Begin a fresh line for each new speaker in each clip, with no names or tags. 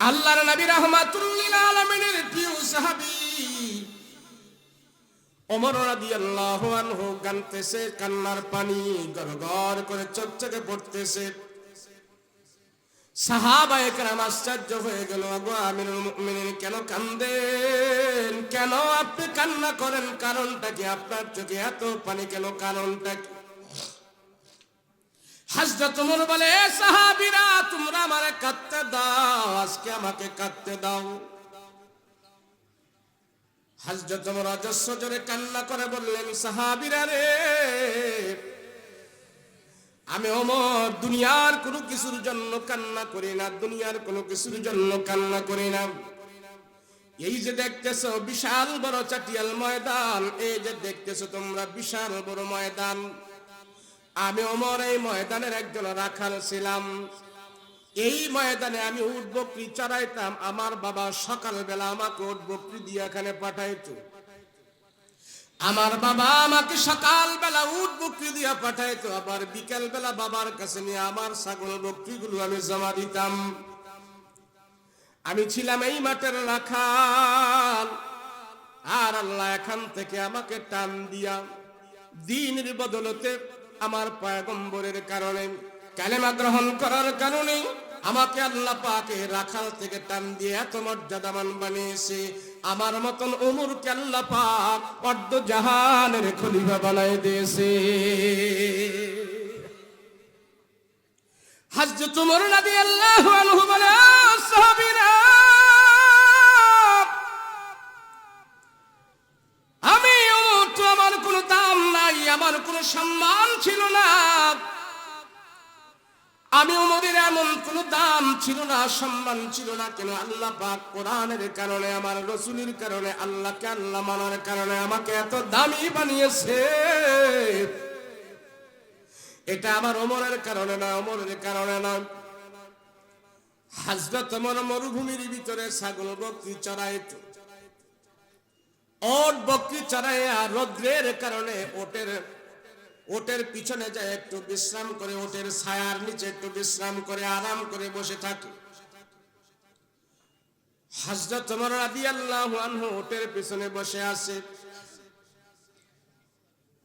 আল্লাহর নবী রাহমাতুল লিল আলামিনের প্রিয় সাহাবী ওমর রাদিয়াল্লাহু আনহু কাঁদতেছে, কান্নার পানি গড়গড় করে চোখ থেকে পড়তেছে। সাহাবায়ে কেরাম আশ্চর্য হয়ে গেল, আগো আমিরুল মুমিনিন কেন কাঁদেন? কেন আপনি কান্না করেন? কারণটা কি? আপনার চোখে এত পানি কেন? কারণটা কি? হযরত ওমর বলে, সাহাবীরা তোমরা আমারে কাঁদতে দাও, আজকে আমাকে কাঁদতে দাও। হযরত ওমর অজস্র জোরে কান্না করে বললেন, সাহাবীরা রে, আমি ওমর দুনিয়ার কোনো কিছুর জন্য কান্না করি না, দুনিয়ার কোনো কিছুর জন্য কান্না করি না। এই যে দেখতেছো বিশাল বড় চাটিয়াল ময়দান, এই যে দেখতেছো তোমরা বিশাল বড় ময়দান, আমি ওমর এই ময়দানের একজন রাখাল ছিলাম। এই ময়দানে আমি উট বকরি চড়াইতাম। আমার বাবা সকালবেলা আমাকে উট বকরি দিয়ে এখানে পাঠাইতো। আমার বাবা আমাকে সকালবেলা উট বকরি দিয়ে পাঠাইতো, আবার বিকেল বেলা বাবার কাছে নিয়ে আমার ছাগল বকরিগুলো আমি জমা দিতাম। আমি ছিলাম এই মাঠের রাখাল। আর আল্লাহ এখান থেকে আমাকে টান দিয়া দ্বীনের বদলতে আমার পয়গম্বরের কারণে, কালেমা গ্রহণ করার কারণে আমাকে আল্লাহ পাকে রাখাল থেকে টান দিয়ে এত মর্যাদাবান বানিয়েছে। আমার মতন ওমরকে আল্লাহ পাক অর্ধ জাহানের খলিফা বানাই দিয়েছে। হযরত ওমর রাদিয়াল্লাহু আনহু বলে, সাহাবীরা, আমি ওমর তো আমার কোনো দাম নাই, আমার কোনো সম্মান ছিল না। আমি ওমরের এমন কোনো দাম ছিল না, সম্মান ছিল না। কেন? আল্লাহ পাক কোরআনের কারণে, আমার রাসূলের কারণে, আল্লাহকে আল্লাহ মানার কারণে আমাকে এত দামি বানিয়েছে। এটা আমার ওমরের কারণে না, ওমরের কারণে না। হযরত ওমর মরুভূমির ভিতরে ছাগল বকরি চড়াইতো। ওট বকরি চড়াইয়া রৌদ্রের কারণে ওটের পিছনে যায় একটু বিশ্রাম করে, ওটের ছায়ার নিচে একটু বিশ্রাম করে আরাম করে বসে থাকে। হযরত ওমর রাদিয়াল্লাহু আনহু ওটের পিছনে বসে আছে।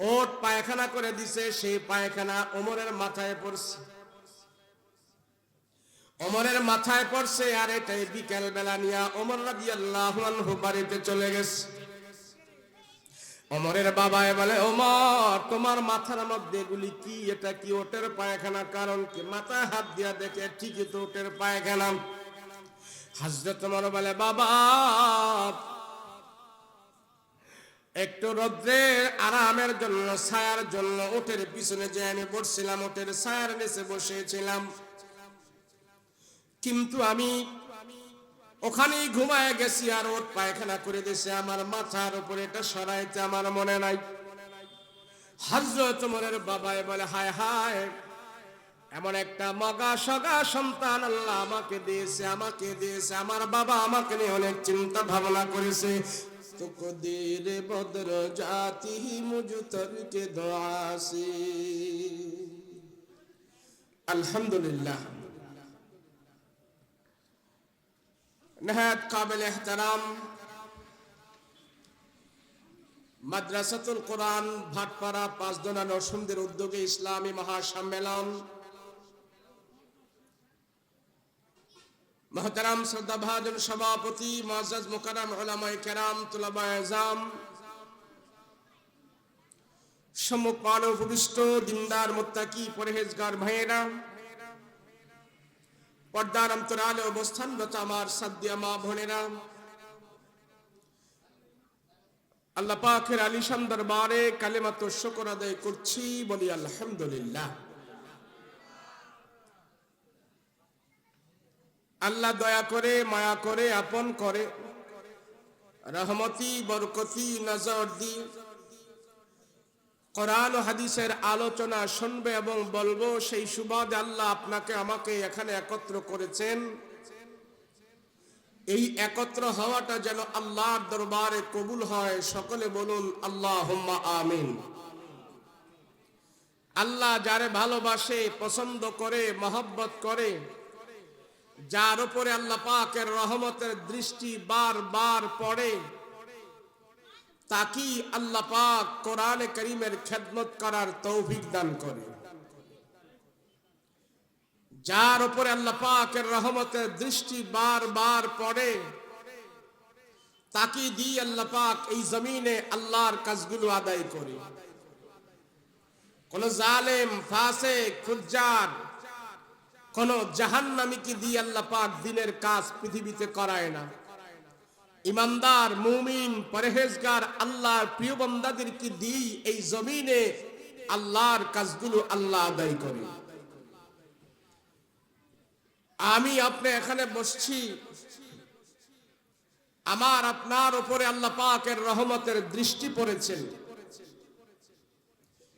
ওট পায়খানা করে দিছে, সেই পায়খানা ওমরের মাথায় পড়ছে। ওমরের মাথায় পড়ছে, আর এটাই বিকেল বেলা নিয়ে ওমর রাদিয়াল্লাহু আনহু বাড়িতে চলে গেছে। ওমরের বাবা বলে, ওমর তোমার মাথার মধ্যে এগুলি কি? এটা কি? ওটের পায়খানা। কারণ কি? মাথায় হাত দিয়া দেখে ঠিকই তো ওটের পায়খানা। হযরত ওমর বলে, বাবা একটু রৌদ্রের আরামের জন্য, ছায়ার জন্য ওটের পিছনে যে আমি বসছিলাম, ওটের ছায়ার নিচে বসেছিলাম, কিন্তু আমি ওখানেই ঘুমায় গেছি আর ওট পায়খানা করে দিয়েছে আমার মাথার উপরে, এটা সরাইতে আমার মনে নাই। হযরত ওমরের বাবা বলে, হায় হায়, এমন একটা মগা সগা সন্তান আল্লাহ আমাকে দিয়েছে, আমাকে দিয়েছে। আমার বাবা আমাকে নিয়ে অনেক চিন্তা ভাবনা করেছে। তুকদির বদর জাতি মুজতর কে দোয়াসি। আলহামদুলিল্লাহ, নেহায়েত কাবিল এহতারাম মাদ্রাসাতুল কোরআন ভাটপাড়া ৫ দোনা নরসিংদীর উদ্যোগে ইসলামী মহাসম্মেলন, মুহতারাম শ্রদ্ধাভাজন সভাপতি মুআজ্জাজ মুকাররম উলামায়ে কেরাম, তুলাবায়ে আযম, সম্মুখপানে উপবিষ্ট দিনদার মুত্তাকি পরহেজগার ভাইয়েরা, পর্দার অন্তরালে অবস্থানরত আমার সাদ্দিয়া মা বোনেরা, আল্লাহ পাকের আলিশান দরবারে কালেমাত শুকর আদায় করছি, বলি আলহামদুলিল্লাহ। আল্লাহ দয়া করে, মায়া করে, আপন করে, রহমতি বরকতি নজর দি কোরআন ও হাদিসের আলোচনা শুনবে এবং বলবো, সেই সুবাদে আল্লাহ আপনাকে আমাকে এখানে একত্র করেছেন। এই একত্র হওয়াটা যেন আল্লাহর দরবারে কবুল হয়। সকলে বলুন আল্লাহুম্মা আমিন। আল্লাহ যারে ভালোবাসে, পছন্দ করে, মহব্বত করে, যার উপরে আল্লাহ পাকের রহমতের দৃষ্টি বারবার পড়ে, তাকে আল্লাহ পাক কোরআনে কারীমের খেদমত করার তৌফিক দান করে। যার উপরে আল্লাহ পাকের রহমতের দৃষ্টি বারবার পড়ে, তাকে দিয়ে আল্লাহ পাক এই জমিনে আল্লাহর কাজগুলো আদায় করে। কোন জালেম, ফাসিক, ফুজ্জার, কোন জাহান্নামীকে দিয়ে আল্লাহ পাক দিনের কাজ পৃথিবীতে করায় না। ইমানদার, মুমিন, পরহেজগার আল্লাহর প্রিয় বান্দাদেরকে দিয়ে এই জমিনে আল্লাহর কাজগুলো আল্লাহ আদায় করে। আমি আপনি এখানে বসছি, আমার আপনার উপরে আল্লাহ পাকের রহমতের দৃষ্টি পড়েছে।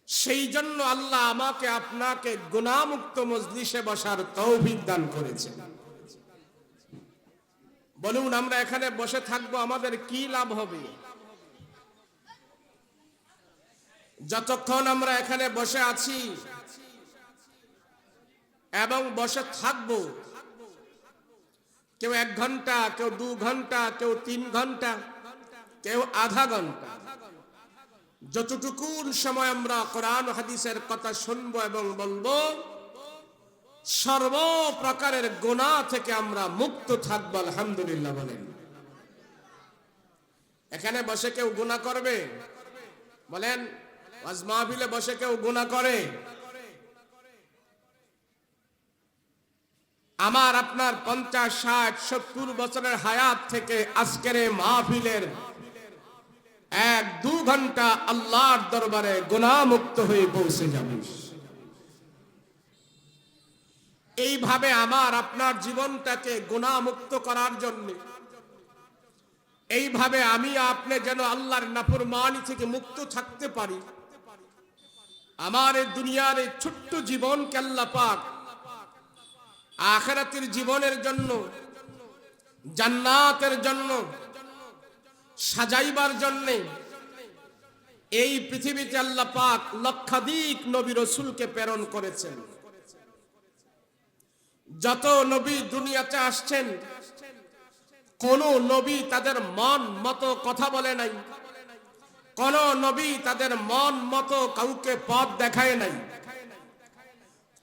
সেই জন্য আল্লাহ আমাকে আপনাকে গুনাহমুক্ত মজলিসে বসার তৌফিক দান করেছেন। বলুন, আমরা এখানে বসে থাকবো, আমাদের কি লাভ হবে? যতক্ষণ আমরা এখানে বসে আছি এবং বসে থাকবো, কেউ 1 ঘন্টা, কেউ 2 ঘন্টা, কেউ 3 ঘন্টা, কেউ আধা ঘন্টা, যতটুকুন সময় আমরা কোরআন হাদিসের কথা শুনবো এবং বলবো, সর্ব প্রকারের গুনাহ থেকে আমরা মুক্ত থাকবো। আলহামদুলিল্লাহ বলেন। এখানে বসে কেউ গুনাহ করবে? বলেন, ওয়াজ মাহফিলে বসে কেউ গুনাহ করে? আমার আপনার 50, 60, 70 বছরের হায়াত থেকে আজকের এই মাহফিলের 1-2 ঘন্টা আল্লাহর দরবারে গুনাহমুক্ত হয়ে পৌঁছে যাবে। এইভাবে আমার আপনার জীবনটাকে গুনাহমুক্ত করার জন্য, এইভাবে আমি আপনি যেন আল্লাহর নাফরমানি থেকে মুক্ত থাকতে পারি, আমার এই দুনিয়ার এই ছোট্ট জীবনকে আল্লাহ পাক আখিরাতের জীবনের জন্য, জান্নাতের জন্য সাজাইবার জন্য এই পৃথিবীতে আল্লাহ পাক লক্ষাধিক নবী রাসূলকে প্রেরণ করেছেন। যত নবী দুনিয়াতে আসছেন, কোন নবী তাদের মন মতো কথা বলে নাই, কোন নবী তাদের মন মতো কাউকে পথ দেখায় নাই,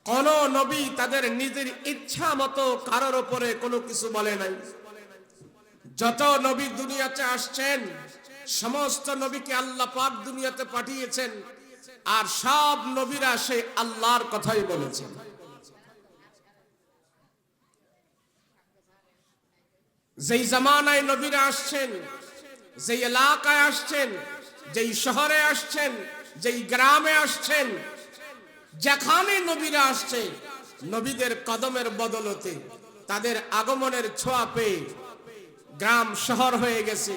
কোন নবী তাদের নিজের ইচ্ছা মতো কারোর উপরে কোনো কিছু বলে নাই। যত নবী দুনিয়াতে আসছেন, সমস্ত নবীকে আল্লাহ পাক দুনিয়াতে পাঠিয়েছেন, আর সব নবীরা সে আল্লাহর কথাই বলেছেন। যেই জামানায় নবীরা আসছেন, যেই এলাকায় আসছেন, যেই শহরে আসছেন, যেই গ্রামে আসছেন, যেখানে নবীরা আসছে, নবীদের কদমের বদলতে, তাদের আগমনের ছোঁয়া পেয়ে গ্রাম শহর হয়ে গেছে,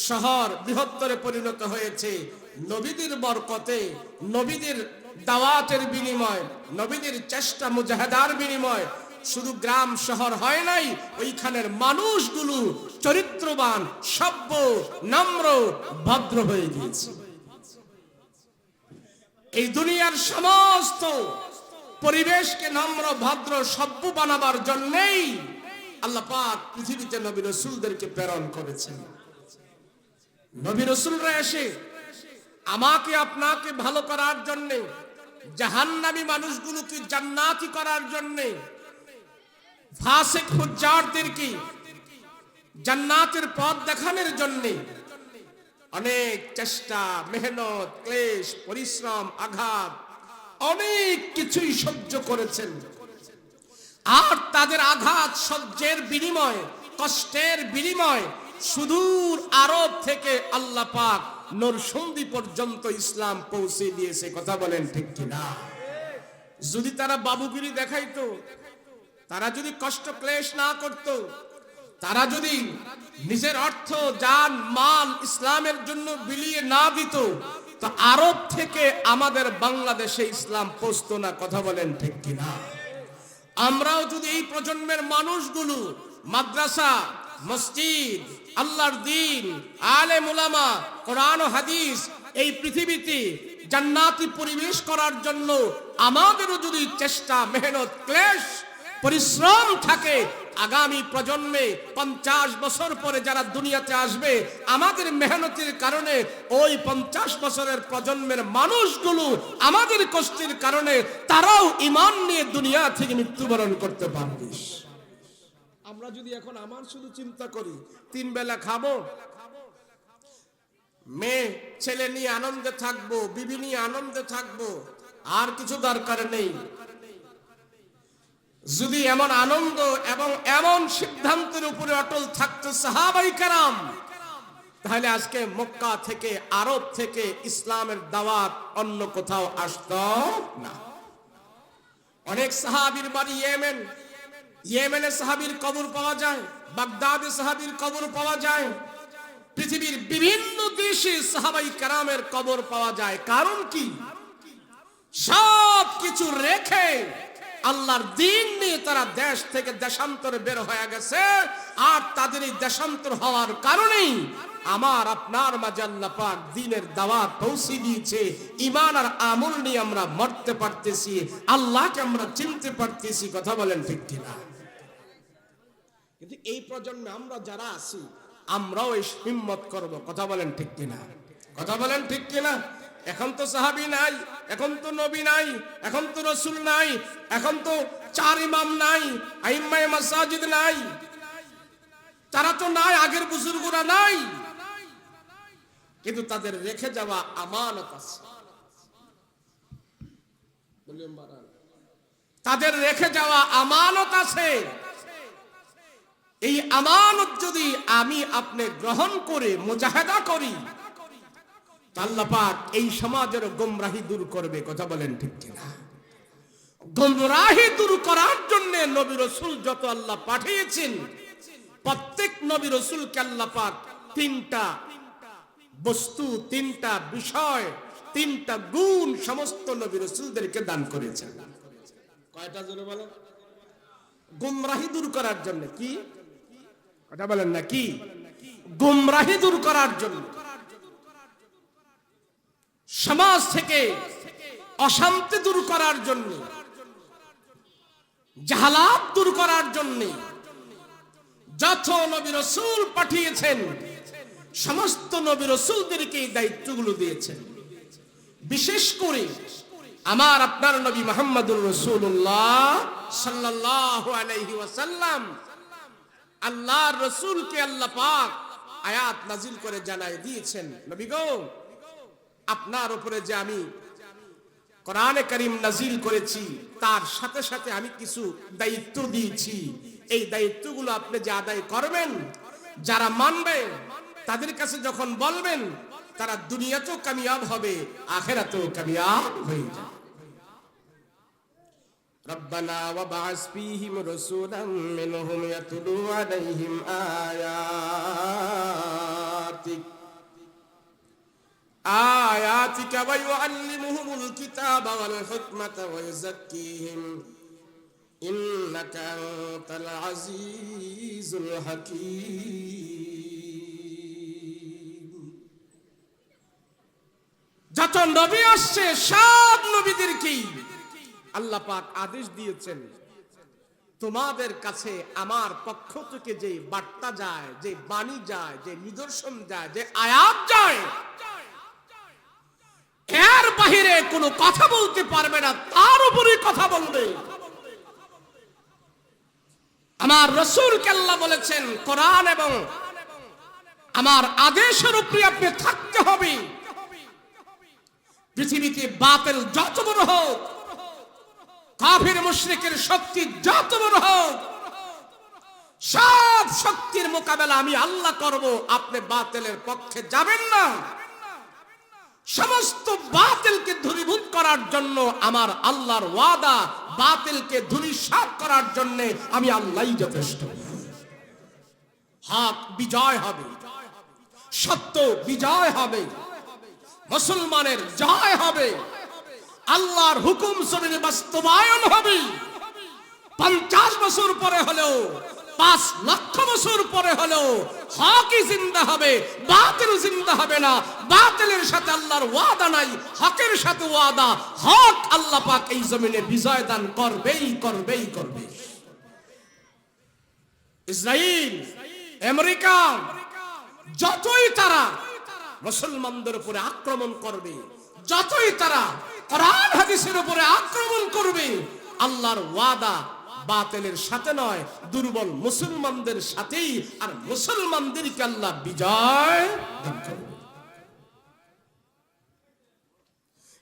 শহর বৃহত্তরে পরিণত হয়েছে। নবীদের বরকতে, নবীদের দাওয়াতের বিনিময়, নবীদের চেষ্টা মুজাহাদার বিনিময় শুধু গ্রাম শহর হয় নাই, ওইখানের মানুষগুলো চরিত্রবান, সভ্য, নম্র, ভদ্র হয়ে গিয়েছে। এই দুনিয়ার সমস্ত পরিবেশকে নম্র, ভদ্র, সভ্য বানাবার জন্যই আল্লাহ পাক পৃথিবীতে নবী রাসূলদেরকে প্রেরণ করেছেন। নবী রাসূলরা এসে আমাকে আপনাকে ভালো করার জন্য, জাহান্নামী মানুষগুলোকে জান্নাতি করার জন্য, ফাসিক ফুজ্জারদেরকে জান্নাতের পথ দেখানোর জন্য অনেক চেষ্টা, মেহনত, ক্লেশ, পরিশ্রম, আঘাত, অনেক কিছুই সহ্য করেছেন। আর তাদের আঘাত সহ্যের বিনিময়, কষ্টের বিনিময় সুদূর আরব থেকে আল্লাহ পাক নরসিংদী পর্যন্ত ইসলাম পৌঁছে দিয়েছে। কথা বলেন ঠিক কিনা? যদি তারা বাবুগিরি দেখাইতো, তারা যদি কষ্ট ক্লেশ না করত, তারা যদি নিজের অর্থ, জান, মাল ইসলামের জন্য বিলিয়ে না দিত, তো আরব থেকে আমাদের বাংলাদেশে ইসলাম পৌঁছতো না। কথা বলেন ঠিক কিনা? আমরাও যদি এই প্রজন্মের মানুষগুলো মাদ্রাসা, মসজিদ, আল্লাহর দ্বীন, আলেম উলামা, কোরআন ও হাদিস এই পৃথিবীতে জান্নাতি পরিবেশ করার জন্য আমাদেরও যদি চেষ্টা, মেহনত, ক্লেশ, পরিশ্রম থাকে, আগামী প্রজন্মে 50 বছর পরে যারা দুনিয়াতে আসবে, আমাদের মেহনতের কারণে ওই 50 বছরের প্রজন্মের মানুষগুলো আমাদের কষ্টের কারণে তারাও ঈমান নিয়ে দুনিয়া থেকে মৃত্যুবরণ করতে পারবে। আমরা যদি এখন আমার শুধু চিন্তা করি, 3 বেলা খাবো, মেয়ে ছেলে নিয়ে আনন্দে থাকবো, বিবি নিয়ে আনন্দে থাকবো, আর কিছু দরকার নেই। যদি এমন আনন্দ এবং এমন সিদ্ধান্তের উপরে অটল থাকতো সাহাবায়ে কেরাম, তাহলে আজকে মক্কা থেকে, আরব থেকে ইসলামের দাওয়াত অন্য কোথাও আসতো না। অনেক সাহাবীর বাড়ি ইয়েমেন, ইয়েমেনে সাহাবীর কবর পাওয়া যায়, বাগদাদে সাহাবীর কবর পাওয়া যায়, পৃথিবীর বিভিন্ন দেশে সাহাবায়ে কেরামের কবর পাওয়া যায়। কারণ কি? সব কিছু রেখে আল্লাহর দ্বীন নিয়ে তারা দেশ থেকে দেশান্তরে বের হয়ে গেছে। আর তাদের এই দেশান্তর হওয়ার কারণেই আমার আপনার মাঝে আল্লাহ পাক দ্বীনের দাওয়াত পৌঁছে দিয়েছে। ঈমান আর আমল নিয়ে আমরা মরতে পারতেছি, আল্লাহকে আমরা চিনতে পারতেছি। কথা বলেন ঠিক কিনা? কিন্তু এই প্রজন্মে আমরা যারা আছি, আমরাও এই হিম্মত করব। কথা বলেন ঠিক কিনা? কথা বলেন ঠিক কিনা? এখন তো সাহাবী নাই, এখন তো নবী নাই, এখন তো রাসূল নাই, এখন তো 4 ইমাম নাই, আইম্মায়ে মাসাজিদ নাই, তারা তো নাই, আগের বুজুর্গরা নাই, কিন্তু তাদের রেখে যাওয়া আমানত আছে। তাদের রেখে যাওয়া আমানত আছে। এই আমানত যদি আমি আপনি গ্রহণ করে মুজাহাদা করি, আল্লাহ পাক এই সমাজের গোমরাহি দূর করবে। কথা বলেন ঠিক কিনা? গোমরাহি দূর করার জন্য নবী রাসূল যত আল্লাহ পাঠিয়েছেন, প্রত্যেক নবী রাসূলকে আল্লাহ পাক 3টা বস্তু, 3টা বিষয়, 3টা গুণ সমস্ত নবী রাসূলদেরকে দান করেছেন। কয়টা জোরে বলেন? গোমরাহি দূর করার জন্য। কি কথা বলেন না? কি? গোমরাহি দূর করার জন্য, সমাজ থেকে অশান্তি দূর করার জন্য, জাহালাত দূর করার জন্য যত নবী রাসূল পাঠিয়েছেন, সমস্ত নবী রাসূলদেরকে এই দায়িত্বগুলো দিয়েছেন। বিশেষ করে আমার আপনার নবী মুহাম্মদুর রাসূলুল্লাহ সাল্লাল্লাহু আলাইহি ওয়াসাল্লাম, আল্লাহর রাসূলকে আল্লাহ পাক আয়াত নাজিল করে জানায় দিয়েছেন, নবী গো, আপনার উপরে যে আমি কোরআনে কারীম নাজিল করেছি, তার সাথে সাথে আমি কিছু দায়িত্ব দিয়েছি। এই দায়িত্বগুলো আপনি যে আদায় করবেন, যারা মানবে তাদের কাছে যখন বলবেন, তারা দুনিয়াতেও কামিয়াব হবে, আখিরাতেও কামিয়াব হয়ে যাবে। রব্বানা ওয়াবআস ফীহিম রাসূলাম মিনহুম ইয়াতলু আলাইহিম আয়াতিকা ওয়া ইউআল্লিমুহুমুল কিতাবা ওয়াল হিকমাতা ওয়া ইউযাক্কিহিম ইন্নাকা আনতাল আজিজুল হাকীম। যত নবী আসছে সব নবীদেরকেই আল্লাহ পাক আদেশ দিয়েছেন, তোমাদের কাছে আমার পক্ষ থেকে যে বার্তা যায়, যে বাণী যায়, যে নিদর্শন যায়, যে আয়াত যায়, এর বাহিরে কোনো কথা বলতে পারবে না, তার উপরে কথা বলবে। আমার রাসূলকে আল্লাহ বলেছেন, কোরআন এবং আমার আদেশের উপরে আপনি থাকতে হবে। পৃথিবীতে বাতিল যত বড় হোক, কাফির মুশরিকের শক্তি যত বড় হোক, সব শক্তির মোকাবেলা আমি আল্লাহ করব। আপনি বাতিলের পক্ষে যাবেন না। সমস্ত বাতিলকে দূরীভূত করার জন্য আমার আল্লাহর ওয়াদা, বাতিলকে ধূলিসাৎ করার জন্য আমি আল্লাহই যথেষ্ট। হক বিজয় হবে, সত্য বিজয় হবে, মুসলমানের জয় হবে, আল্লাহর হুকুম জমিনে বাস্তবায়ন হবে। 50 বছর পরে হলেও, 5 লক্ষ বছর পরে হলেও হকই জিন্দা হবে, বাতিল জিন্দা হবে না। বাতিলের সাথে আল্লাহর ওয়াদা নাই, হকের সাথে ওয়াদা। হক আল্লাহ পাক এই জমিনে বিজয় দান করবেই করবেই করবে। ইসরায়েল, আমেরিকা, যতই তারা মুসলমানদের উপরে আক্রমণ করবে, যতই তারা কোরআন হাদিসের উপরে আক্রমণ করবে, আল্লাহর ওয়াদা বাতিলের সাথে নয়, দুর্বল মুসলমানদের সাথেই, আর মুসলমানদেরকে আল্লাহ বিজয় দান করবে।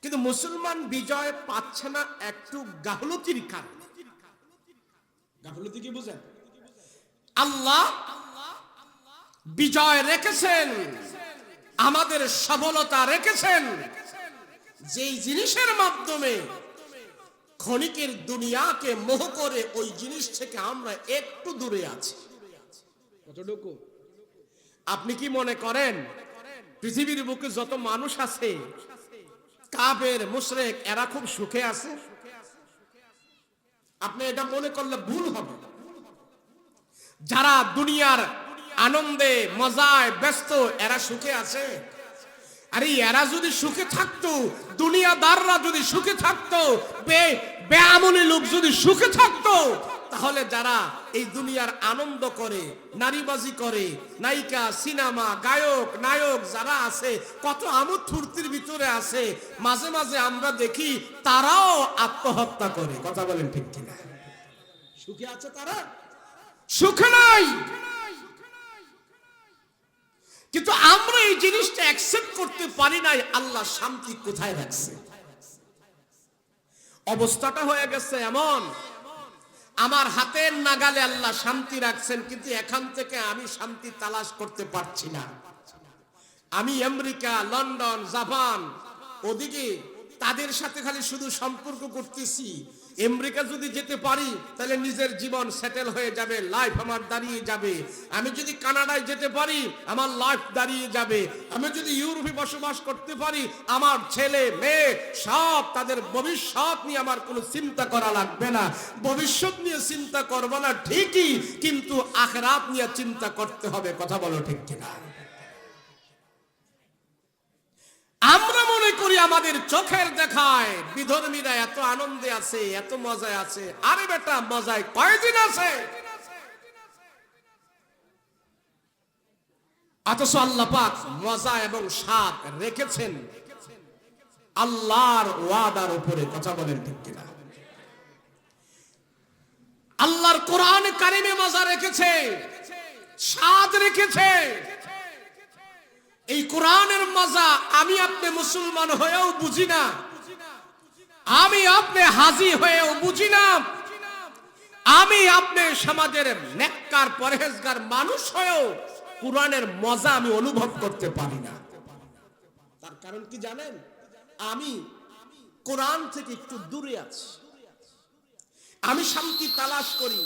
কিন্তু মুসলমান বিজয় পাচ্ছে না একটু গাফলতির কারণে। গাফলতি কি বুঝেন? আল্লাহ বিজয় রেখেছেন, আমাদের সফলতা রেখেছেন যেই জিনিসের মাধ্যমে ক্ষণিকের দুনিয়াকে মোহ করে ওই জিনিস থেকে আমরা একটু দূরে আছি। কতটুকু? আপনি কি মনে করেন পৃথিবীর বুকে যত মানুষ আছে, কাফের মুশরিক, এরা খুব সুখে আছে? আপনি এটা মনে করলে ভুল হবে। যারা দুনিয়ার আনন্দে মজায় ব্যস্ত, এরা সুখে আছে? আরে এরা যদি সুখে থাকতো, দুনিয়াদাররা যদি সুখে থাকতো, বেআমলি লোক যদি সুখে থাকতো, তাহলে যারা এই দুনিয়ার আনন্দ করে, নারীবাজি করে, নায়িকা, সিনেমা, গায়ক, নায়ক যারা আছে, কত আমোদ ফুর্তির ভিতরে আছে, মাঝে মাঝে আমরা দেখি তারাও আত্মহত্যা করে। কথা বলেন ঠিক কিনা? সুখে আছে তারা? সুখে নাই। কিন্তু আমরা এই জিনিসটা অ্যাকসেপ্ট করতে পারি নাই। আল্লাহ শান্তি কোথায় রাখছে? অবস্থাটা হয়ে গেছে এমন, আমার হাতের নাগালে আল্লাহ শান্তি রাখছেন, কিন্তু এখান থেকে আমি শান্তি তালাশ করতে পারছি না। আমি আমেরিকা, লন্ডন, জাপান, ওদিকে তাদের সাথে খালি শুধু সম্পর্ক করতেছি। আমেরিকা যদি যেতে পারি তাহলে নিজের জীবন সেটেল হয়ে যাবে, লাইফ আমার দাঁড়িয়ে যাবে। আমি যদি কানাডায় যেতে পারি আমার লাইফ দাঁড়িয়ে যাবে। আমি যদি ইউরোপে বসবাস করতে পারি, আমার ছেলে মেয়ে সব তাদের ভবিষ্যৎ নিয়ে আমার কোনো চিন্তা করা লাগবে না। ভবিষ্যৎ নিয়ে চিন্তা করব না ঠিকই, কিন্তু আখিরাত নিয়ে চিন্তা করতে হবে। কথা বলো ঠিক কিনা? আমরা মনে করি আমাদের চোখের দেখায় বিধর্মীরা এত আনন্দে আছে, এত মজায় আছে। আরে বেটা, মজায় কয়দিন আছে? অথচ আল্লাহ পাক মজা এবং স্বাদ রেখেছেন আল্লাহর ওয়াদার উপরে। কথা বলেন ঠিক কিনা? আল্লাহর কোরআন কারিমে মজা রেখেছে, স্বাদ রেখেছে। এই কোরআনের মজা আমি আপনি মুসলমান হয়েও বুঝি না, আমি আপনি হাজী হয়েও বুঝি না, আমি আপনি সমাজের নেককার পরহেজগার মানুষ হয়েও কোরআনের মজা আমি অনুভব করতে পারি না। তার কারণ কি জানেন? আমি কোরআন থেকে একটু দূরে আছি। আমি শান্তি তালাশ করি,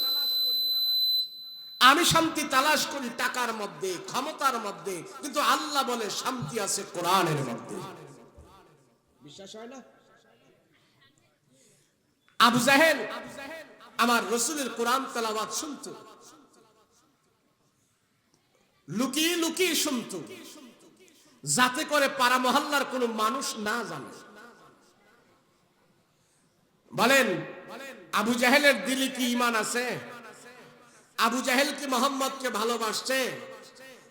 আমি শান্তি তালাশ করি টাকার মধ্যে, ক্ষমতার মধ্যে, কিন্তু আল্লাহ বলে শান্তি আছে কোরআনের মধ্যে। বিশ্বাস হয় না? আবু জাহেল আমার রাসূলের কোরআন তেলাওয়াত শুনতো, লুকিয়ে লুকিয়ে শুনতো, যাতে করে পাড়া মহল্লার কোনো মানুষ না জানে। বলেন, আবু জাহেলের দিলে কি ঈমান আছে? আবু জাহেল কি মোহাম্মদকে ভালোবাসছে?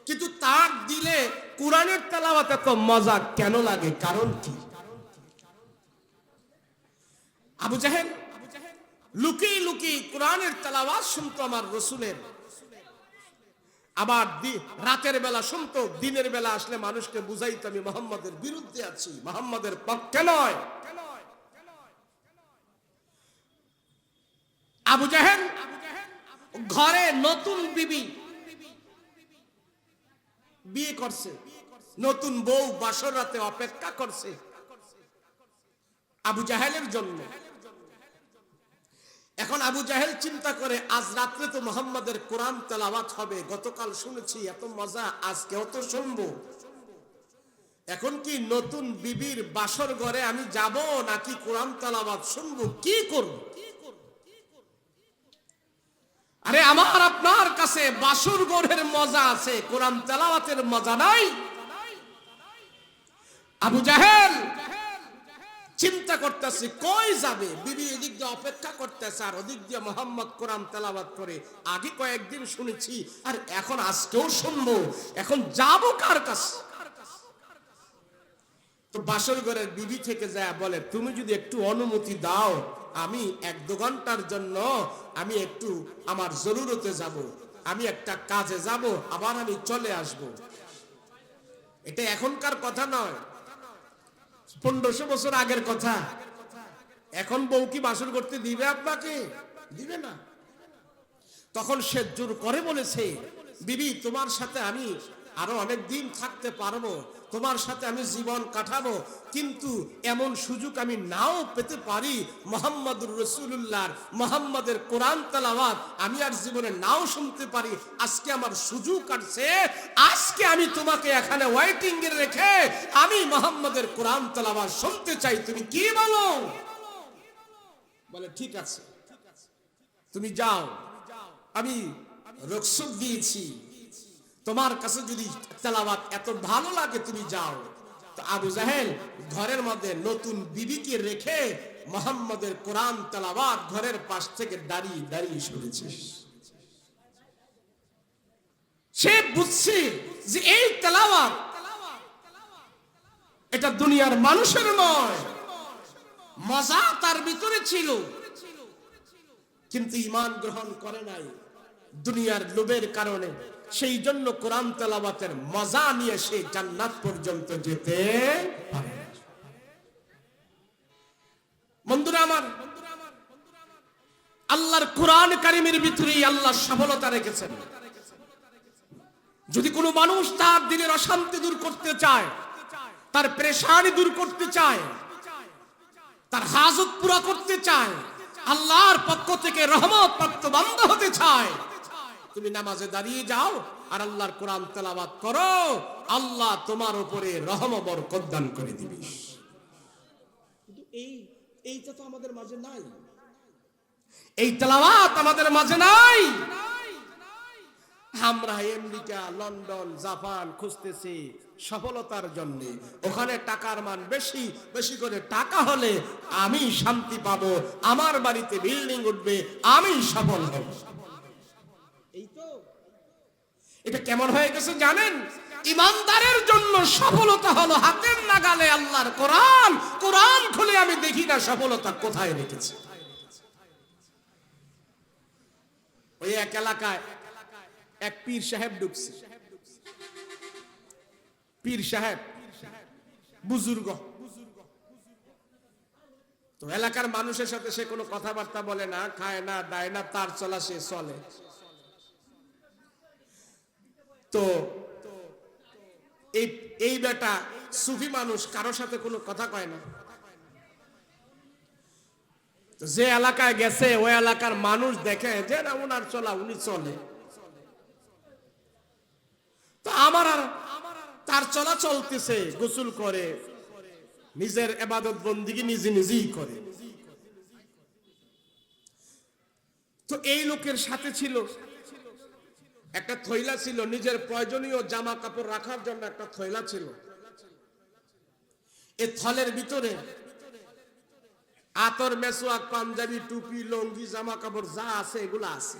কিন্তু তার দিলে কোরআনের তেলাওয়াত এত মজা কেন লাগে? কারণ কি? আবু জাহেল লুকিয়ে লুকিয়ে কোরআনের তেলাওয়াত শুনতো আমার রাসূলের। আবার রাতের বেলা শুনতো, দিনের বেলা আসলে মানুষকে বুঝাইতো আমি মোহাম্মদের বিরুদ্ধে আছি, মোহাম্মদের পক্ষে নয়। আবু জাহেল ঘরে নতুন বিবি বিয়ে করছে, নতুন বউ বাসর রাতে অপেক্ষা করছে আবু জাহেলের জন্য। এখন আবু জাহেল চিন্তা করে, আজ রাত্রে তো মুহাম্মাদের কোরআন তেলাওয়াত হবে, গতকাল শুনেছি এত মজা, আজকেও তো শুনবো। এখন কি নতুন বিবির বাসর ঘরে আমি যাব নাকি কোরআন তেলাওয়াত শুনবো? কি করব? আরে আমার আপনার কাছে বাসর ঘরের মজা আছে, কোরআন তেলাওয়াতের মজা নাই। আবু জাহেল চিন্তা করতেছি কই যাবে, বিবি এদিক দিয়ে অপেক্ষা করতেছে আর ওদিক দিয়ে মোহাম্মদ কোরআন তেলাওয়াত করে। আগে কয়েকদিন শুনেছি আর এখন আজকেও শুনবো, এখন যাবো কার কাছে? তো বাসর ঘরের বিবি থেকে যায় বলে, তুমি যদি একটু অনুমতি দাও, আমি 1-2 ঘন্টার জন্য আমি একটু আমার জরুরতে যাব, আমি একটা কাজে যাব, আবার আমি চলে আসব। এটা এখনকার কথা নয়, 1500 বছর আগের কথা। এখন বউ কি বাসর করতে দিবে আপনাকে? দিবে না। তখন সে জোর করে বলেছে, বিবি তোমার সাথে আমি আরো অনেক দিন থাকতে পারবো, তোমার সাথে আমি জীবন কাটাবো, কিন্তু এমন সুযোগ আমি নাও পেতে পারি। মুহাম্মদুর রাসূলুল্লাহ মুহাম্মাদের কোরআন তেলাওয়াত আমি আর জীবনে নাও শুনতে পারি। আজকে আমার সুযোগ আসছে, আজকে আমি তোমাকে এখানে ওয়েটিং এ রেখে আমি মুহাম্মাদের কোরআন তেলাওয়াত শুনতে চাই, তুমি কি বলো? বলে ঠিক আছে, তুমি যাও, আমি রুখসত দিয়েছি, তোমার কাছে যদি তেলাওয়াত এত ভালো লাগে তুমি যাও। তো আবু জাহেল ঘরের মধ্যে নতুন বিবিকে রেখে মুহাম্মাদের কোরআন তেলাওয়াত ঘরের পাশ থেকে দাঁড়িয়ে দাঁড়িয়ে শুনেছে। সে বুঝছে যে এই তেলাওয়াত এটা দুনিয়ার মানুষের নয়, মজা তার ভিতরে ছিল, কিন্তু ঈমান গ্রহণ করে নাই দুনিয়ার লোভের কারণে। সেই জন্য কোরআন তেলাওয়াতের মজা নিয়ে সে জান্নাত পর্যন্ত যেতে পারে। বন্ধুরা আমার, আল্লাহর কোরআন কারীমের ভিতরেই আল্লাহ সফলতা রেখেছেন। যদি কোনো মানুষ তার দিনের অশান্তি দূর করতে চায়, তার পেরেশানি দূর করতে চায়, তার হাজত পুরা করতে চায়, আল্লাহর পক্ষ থেকে রহমত প্রাপ্ত বান্দা হতে চায়, তুমি নামাজে দাঁড়িয়ে যাও আর আল্লাহর কোরআন তেলাওয়াত করো, আল্লাহ তোমার উপরে রহমত বরকত দান করে দিবে। কিন্তু এইটা তো আমাদের মাঝে নাই, এই তেলাওয়াত আমাদের মাঝে নাই। আমরা আমেরিকা, লন্ডন, জাপান খুঁজতেছি সফলতার জন্য, ওখানে টাকার মান বেশি, বেশি করে টাকা হলে আমি শান্তি পাবো, আমার বাড়িতে বিল্ডিং উঠবে, আমি সফল হব। এই তো এটা কেমন হয়ে গেছে জানেন? ইমানদারের জন্য সফলতা হলো হাতের নাগালে আল্লাহর কোরআন, কোরআন খুলে আমি দেখি না সফলতা কোথায় রেখেছে। ওই এক এলাকায় এক পীর সাহেব ঢুকছে, পীর সাহেব বুজুর্গ, তো এলাকার মানুষের সাথে সে কোনো কথাবার্তা বলে না, খায় না, দায় না, তার চলা সে চলে। তো এই বেটা সুফি মানুষ, কারোর সাথে কোনো কথা কয় না। যে এলাকায় গেছে ওই এলাকার মানুষ দেখে যে না ওনার চলা উনি চলে, তো আমার আর তার চলা চলতেছে, গোসল করে, নিজের ইবাদত বন্দেগী নিজে নিজেই করে। তো এই লোকের সাথে ছিল একটা থৈলা, ছিল নিজের প্রয়োজনীয় জামা কাপড় রাখার জন্য একটা থৈলা ছিল। এই থলের ভিতরে আতর, মেসওয়াক, পাঞ্জাবি, টুপি, লঙ্গি, জামা কাপড় যা আছে এগুলা আছে।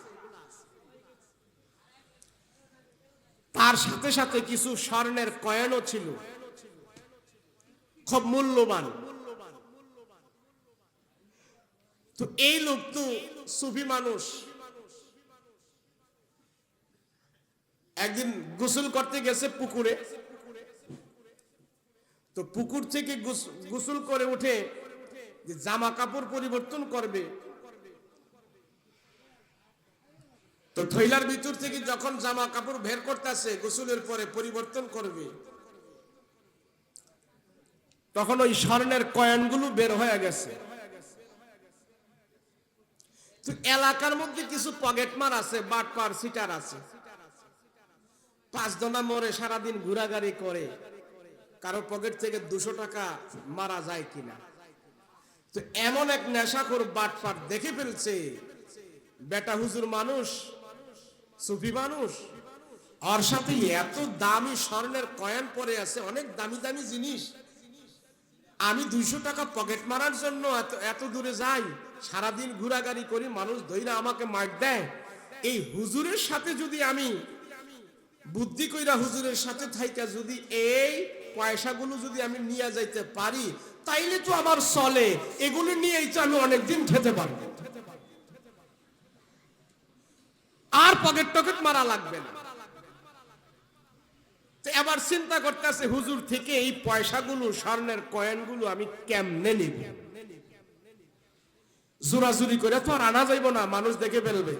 তার সাথে সাথে কিছু স্বর্ণের কয়েনও ছিল, খুব মূল্যবান। তো এই লোক তো সুফি মানুষ, একদিন গোসল করতে গেছে পুকুরে। তো পুকুর থেকে গোসল করে উঠে যে জামা কাপড় পরিবর্তন করবে, তো থৈলার ভিতর থেকে যখন জামা কাপড় বের করতেছে গোসলের পরে পরিবর্তন করবে, তখন ওই স্বর্ণের কয়েনগুলো বের হয়ে গেছে। তো এলাকার মধ্যে কিছু পকেটমার আছে, বাটপার, সিটার আছে, 5 জনা মরে সারাদিন ঘোরাঘুরি করে, কারো পকেট থেকে 200 টাকা মারা যায় কিনা। তো এমন এক নেশাখোর বাটপার দেখে ফেলছে, বেটা হুজুর মানুষ, সুফি মানুষ, ওর সাথে এত দামি স্বর্ণের কয়েন পরে আছে, অনেক দামি দামি জিনিস, আমি 200 টাকা পকেট মারার জন্য এত দূরে যাই, সারাদিন ঘোরাঘুরি করি, মানুষ ধইরা আমাকে মার দেয়। এই হুজুরের সাথে যদি আমি বুদ্ধি কইরা হুজুরের সাথে থাইকা যদি এই পয়সাগুলো যদি আমি নিয়ে যাইতে পারি, তাইলে তো আমার চলে, এগুলো নিয়েই তো আমি অনেকদিন খেতে পারবো, আর পকেট টকেট মারা লাগবে না। তো এবার চিন্তা করতেছে হুজুর থেকে এই পয়সাগুলো, স্বর্ণের কয়েনগুলো আমি কেমনে নিব? জোরাজুরি করে তো আর আনা যাইব না, মানুষ দেখে ফেলবে।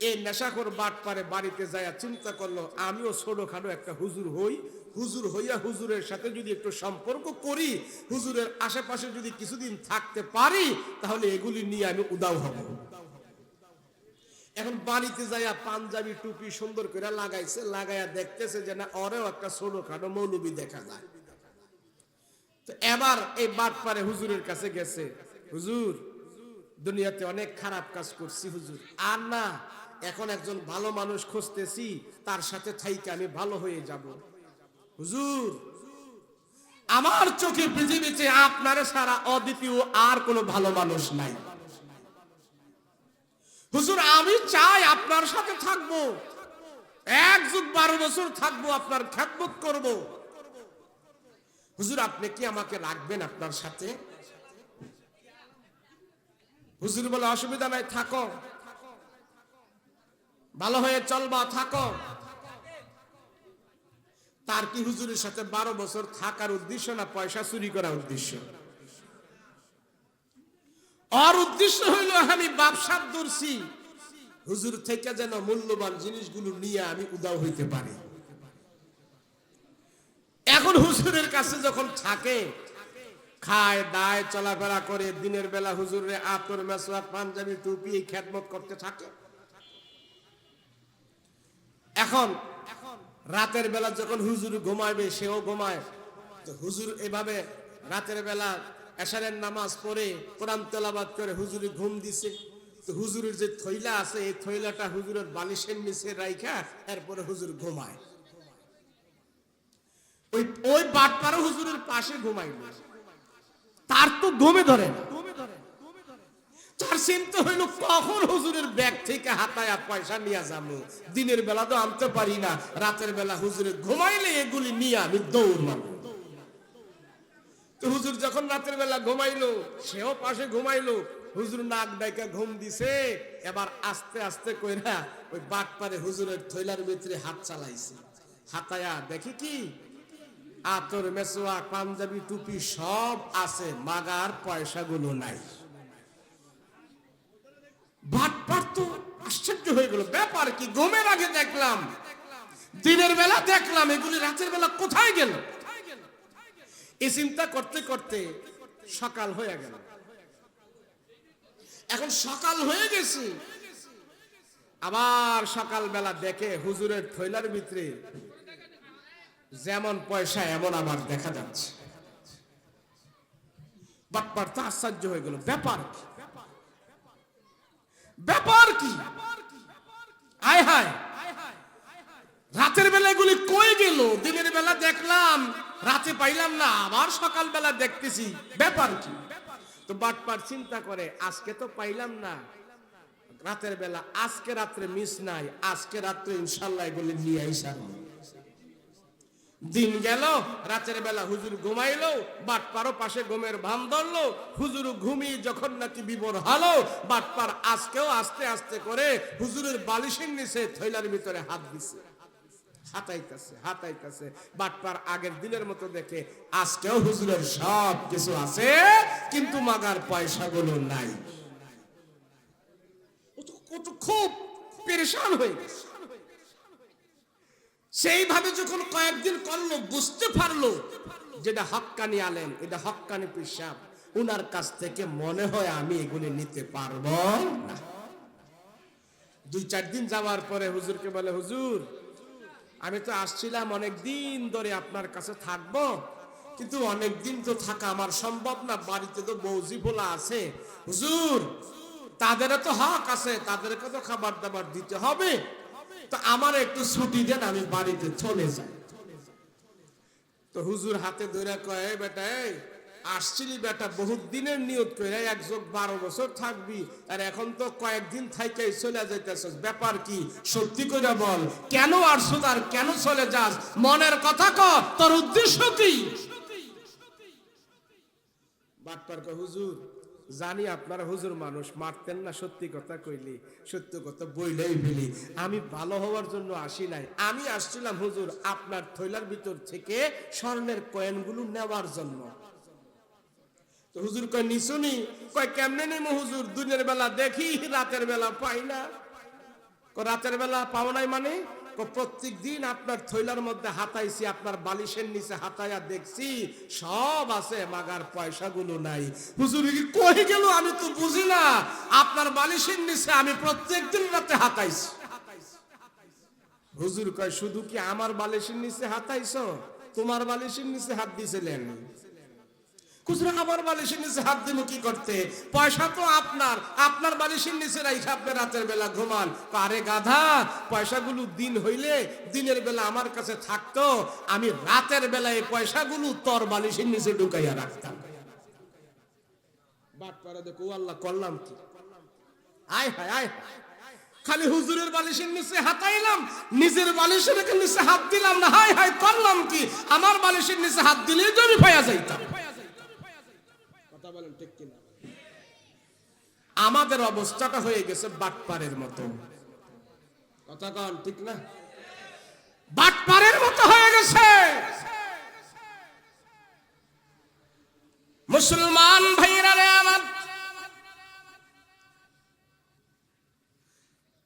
এই নেশাখোর বাটপারে বাড়িতে যায় চিন্তা করলো, আমিও ছোটখাটো একটা হুজুর হই, হুজুর হইয়া হুজুরের সাথে যদি একটু সম্পর্ক করি, হুজুরের আশেপাশে যদি কিছুদিন থাকতে পারি, তাহলে এগুলি নিয়ে আমি উদাও হব। এখন বাড়িতে যাইয়া পাঞ্জাবি টুপি সুন্দর করে লাগাইছে, লাগাইয়া দেখতেছে যে না, ওরেও একটা ছোটখাটো মৌলবি দেখা যায়। তো এবার এই বাটপারে হুজুরের কাছে গেছে, হুজুর দুনিয়াতে অনেক খারাপ কাজ করছি হুজুর, আর না, এখন একজন ভালো মানুষ খুঁজতেছি, তার সাথে থাইকে আমি ভালো হয়ে যাব। হুজুর আমার চোখে পৃথিবীতে আপনার ছাড়া অদ্বিতীয় আর কোনো ভালো মানুষ নাই। হুজুর আমি চাই আপনার সাথে থাকবো, 1 যুগ 12 বছর থাকবো, আপনার খেদমত করব। হুজুর আপনি কি আমাকে রাখবেন আপনার সাথে? হুজুর বলে অসুবিধা নাই, থাকো, ভালো হয়ে চলবা, থাকো। তার কি হুজুরের সাথে 12 বছর থাকার উদ্দেশ্য না পয়সা চুরি করার উদ্দেশ্য? আর উদ্দেশ্য হইল আমি ব্যবসার দর্শি, হুজুর থেকে যেন মূল্যবান জিনিসগুলো নিয়ে আমি উদাও হইতে পারি। এখন হুজুরের কাছে যখন থাকে, খায় দায় চলাফেরা করে, দিনের বেলা হুজুরে আতর মেসওয়াক পাঞ্জাবি টুপি খেদমত করতে থাকে। এখন রাতের বেলা যখন হুজুর ঘুমাইবে, সেও ঘুমায়। তো হুজুর এভাবে রাতের বেলা এশারের নামাজ পড়ে কোরআন তেলাওয়াত করে হুজুরে ঘুম দিছে। তো হুজুরের যে থইলা আছে, এই থইলাটা হুজুরের বালিশের নিচে রাইখা এরপরে হুজুর ঘুমায়। ওই বাটপাড়া হুজুরের পাশে ঘুমাইল, তার তো ঘুমে ধরে না। তার চিন্তা হইল কখন হুজুরের ব্যাগ থেকে হাতায়া পয়সা নিয়ে যাবো, দিনের বেলা তো আনতে পারি না, রাতের বেলা হুজুরে ঘুমাইলে এগুলি নিয়ে আমি দৌড় মারব। তো হুজুর যখন রাতের বেলা ঘুমাইলো, সেও পাশে ঘুমাইলো, হুজুর নাক ডাইকা ঘুম দিছে। এবার আস্তে আস্তে কইরা ওই বাটপারে হুজুরের থইলার ভিতরে হাত চালাইছে, হাতায়া দেখি কি আতর মেসওয়াক পাঞ্জাবি টুপি সব আছে, মাগার পয়সাগুলো নাই। বাটপার তো আশ্চর্য হয়ে গেল, ব্যাপার কি, ঘুমের আগে দেখলাম, দিনের বেলা দেখলাম, এগুলি রাতের বেলা কোথায় গেল? এই চিন্তা করতে করতে সকাল হয়ে গেল। এখন সকাল হয়ে গেছে, আবার সকাল বেলা দেখে হুজুরের থইলার ভিতরে যেমন পয়সা এমন আবার দেখা যাচ্ছে। বাটপার তো আশ্চর্য হয়ে গেল, ব্যাপার কি, ব্যাপার কি, আয় হায়, রাতের বেলা এগুলি কই গেল? দিনের বেলা দেখলাম, রাতে পাইলাম না, আবার সকাল বেলা দেখতেছি, ব্যাপার কি? তো বাটপার চিন্তা করে, আজকে তো পাইলাম না রাতের বেলা, আজকে রাত্রে মিস নাই, আজকে রাত্রে ইনশাল্লাহ এগুলি নিয়ে আইসার। দিন গেল, রাতের বেলা হুজুর ঘুমাইলো, বাটপারও পাশে ঘুমের ভান ধরলো। হুজুর ঘুমিয়ে যখন নাকি বিবর হলো, বাটপার আজকেও আস্তে আস্তে করে হুজুরের বালিশের নিচে থইলার ভিতরে হাত দিছে, হাতাইতেছে হাতাইতেছে। বাটপার আগের দিনের মতো দেখে আজকেও হুজুরের সব কিছু আছে, কিন্তু মাগার পয়সাগুলো নাই। খুব পেরেশান হয়ে গেছে। সেইভাবে যখন কয়েকদিন করলো, বুঝতে পারলো যেটা হক্কানি আলেম, এটা হক্কানি পেশাব, উনার কাছ থেকে মনে হয় আমি এগুলি নিতে পারবো না। 2-4 দিন যাওয়ার পরে হুজুরকে বলে, হুজুর আমি তো আসছিলাম অনেক দিন ধরে আপনার কাছে থাকবো, কিন্তু অনেক দিন তো থাকা আমার সম্ভব না, বাড়িতে তো বৌজি ভোলা আছে, হুজুর তাদেরও তো হক আছে, তাদেরকে তো খাবার দাবার দিতে হবে, তো আমার একটু ছুটি দেন, আমি বাড়িতে চলে যাই। তো হুজুর হাতে ধরে কয়, বেটা আসছিলি বেটা বহুত দিনের নিয়ত করে 1+12 বছর থাকবি, আর এখন তো কয়েকদিন থাইকাই চলে যাইতেছস, ব্যাপার কি সত্যি করে বল, কেন আসছ আর কেন চলে যাস, মনের কথা ক, তোর উদ্দেশ্য কি? বাটপার কয় হুজুর জানি আপনারা হুজুর মানুষ, মারতেন না সত্যি কথা কইলি, সত্য কথা বইলেই ফেলি, আমি ভালো হওয়ার জন্য আসি নাই, আমি আসছিলাম হুজুর আপনার থৈলার ভিতর থেকে স্বর্ণের কয়েনগুলো নেওয়ার জন্য। তো হুজুর কয় নিশুনি, কয় কেমনে নেমো হুজুর, দিনের বেলা দেখি রাতের বেলা পাই না। রাতের বেলা পাও নাই মানে? প্রত্যেক দিন আপনার থৈলার মধ্যে হাতাইছি, আপনার বালিশের নিচে হাতাইয়া দেখছি সব আছে, মাগার পয়সাগুলো নাই। হুজুর কি কই গেল আমি তো বুঝি না, আপনার বালিশের নিচে আমি প্রত্যেক দিন রাতে হাতাইছি। হুজুর কয় শুধু কি আমার বালিশের নিচে হাতাইছো, তোমার বালিশের নিচে হাত দিছিলেন? হুজুর আমার বালিশের নিচে হাত দিব কি করতে, পয়সা তো আপনার, আপনার বালিশের নিচে রাইখা আপনি রাতের বেলা ঘুমান। আরে গাধা, পয়সাগুলো দিন হইলে দিনের বেলা আমার কাছে থাকতো, আমি রাতের বেলায় পয়সাগুলো তোর বালিশের নিচে ঢুকাইয়া রাখতাম। বাট পারা দেখো আল্লাহ করলাম কি, আয় হায় আয়, খালি হুজুরের বালিশের নিচে হাতাইলাম, নিজের বালিশের নিচে হাত দিলাম না, হায় হায় করলাম কি, আমার বালিশের নিচে হাত দিলেই তো আমি পাইয়া যাইতাম। বলেন ঠিক কিনা? আমাদের অবস্থাটা হয়ে গেছে বাটপারের মতো, কথা কন ঠিক না? বাটপারের মতো হয়ে গেছে। মুসলমান ভাইরা রে আমার,